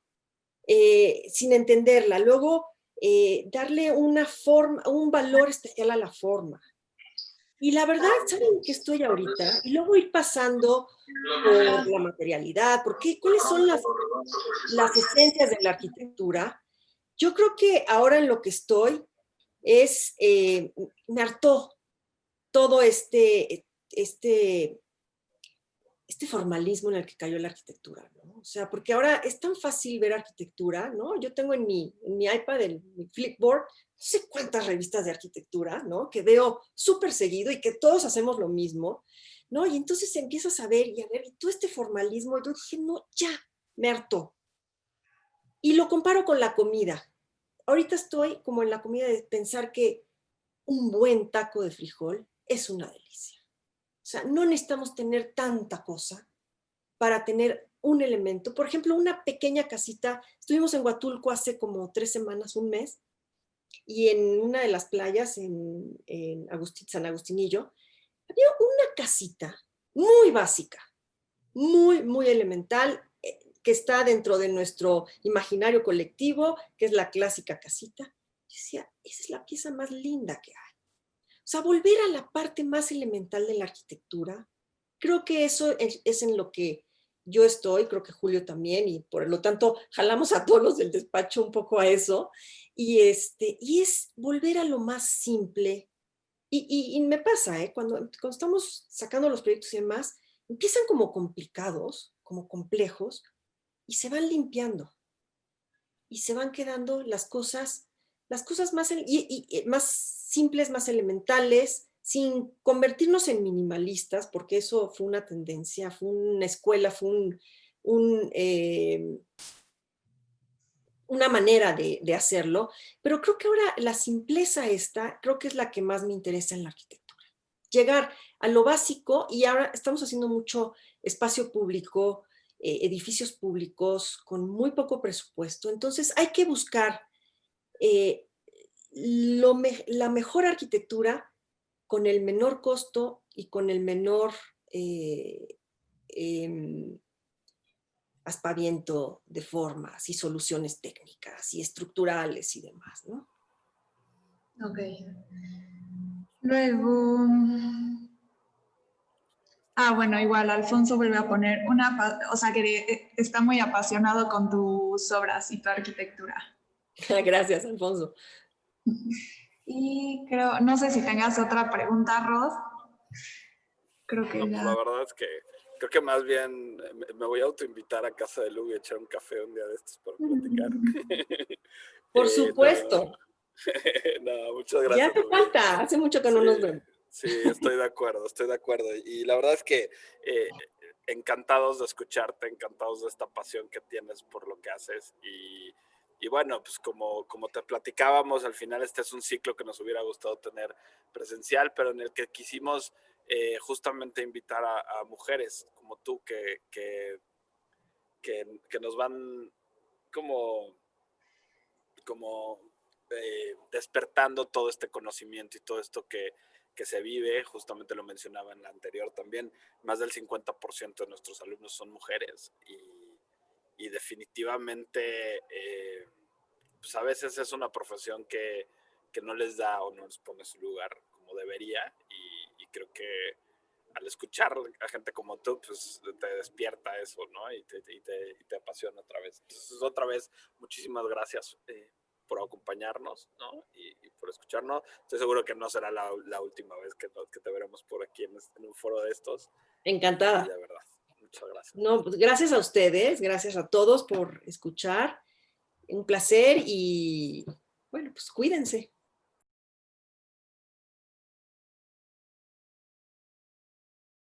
sin entenderla, luego darle una forma, un valor especial a la forma. Y la verdad, ¿saben qué estoy ahorita? Y luego ir pasando por la materialidad, porque ¿cuáles son las esencias de la arquitectura? Yo creo que ahora en lo que estoy es, me hartó todo este formalismo en el que cayó la arquitectura, ¿no? O sea, porque ahora es tan fácil ver arquitectura, ¿no? Yo tengo en mi iPad, en mi Flipboard, no sé cuántas revistas de arquitectura, ¿no? Que veo súper seguido y que todos hacemos lo mismo, ¿no? Y entonces empiezas a ver, y todo este formalismo, yo dije, no, ya, me hartó. Y lo comparo con la comida. Ahorita estoy como en la comida de pensar que un buen taco de frijol es una delicia. O sea, no necesitamos tener tanta cosa para tener un elemento. Por ejemplo, una pequeña casita. Estuvimos en Huatulco hace como 3 semanas, un mes, y en una de las playas, en San Agustinillo, había una casita muy básica, muy, muy elemental, que está dentro de nuestro imaginario colectivo, que es la clásica casita. Yo decía, esa es la pieza más linda que hay. O sea, volver a la parte más elemental de la arquitectura, creo que eso es en lo que yo estoy, creo que Julio también, y por lo tanto jalamos a todos los del despacho un poco a eso, y es volver a lo más simple. Y me pasa, cuando estamos sacando los proyectos y demás, empiezan como complicados, como complejos, y se van limpiando, y se van quedando las cosas más, más simples, más elementales, sin convertirnos en minimalistas, porque eso fue una tendencia, fue una escuela, fue una manera de hacerlo, pero creo que ahora la simpleza creo que es la que más me interesa en la arquitectura. Llegar a lo básico, y ahora estamos haciendo mucho espacio público, edificios públicos con muy poco presupuesto, entonces hay que buscar la mejor arquitectura con el menor costo y con el menor aspaviento de formas y soluciones técnicas y estructurales y demás, ¿no? Ok. Luego... bueno, igual Alfonso vuelve a poner o sea, que está muy apasionado con tus obras y tu arquitectura. Gracias, Alfonso. Y no sé si tengas otra pregunta, Rod. Creo que No, ya... pues la verdad es que creo que más bien me voy a autoinvitar a casa de Lu y echar un café un día de estos para platicar. Por supuesto. No, muchas Ya gracias. hace falta, hace mucho que no nos vemos. Sí, estoy de acuerdo. Y la verdad es que encantados de escucharte, encantados de esta pasión que tienes por lo que haces. Y bueno, pues como te platicábamos, al final este es un ciclo que nos hubiera gustado tener presencial, pero en el que quisimos justamente invitar a mujeres como tú que nos van como despertando todo este conocimiento y todo esto que se vive. Justamente lo mencionaba en la anterior también, más del 50% de nuestros alumnos son mujeres y definitivamente pues a veces es una profesión que no les da o no les pone su lugar como debería y creo que al escuchar a gente como tú, pues te despierta eso, ¿no? Y te apasiona otra vez. Entonces, otra vez, muchísimas gracias por acompañarnos, ¿no? Y por escucharnos. Estoy seguro que no será la última vez que te veremos por aquí en un foro de estos. Encantada. Y de verdad, muchas gracias. No, pues gracias a ustedes, gracias a todos por escuchar. Un placer y, bueno, pues cuídense.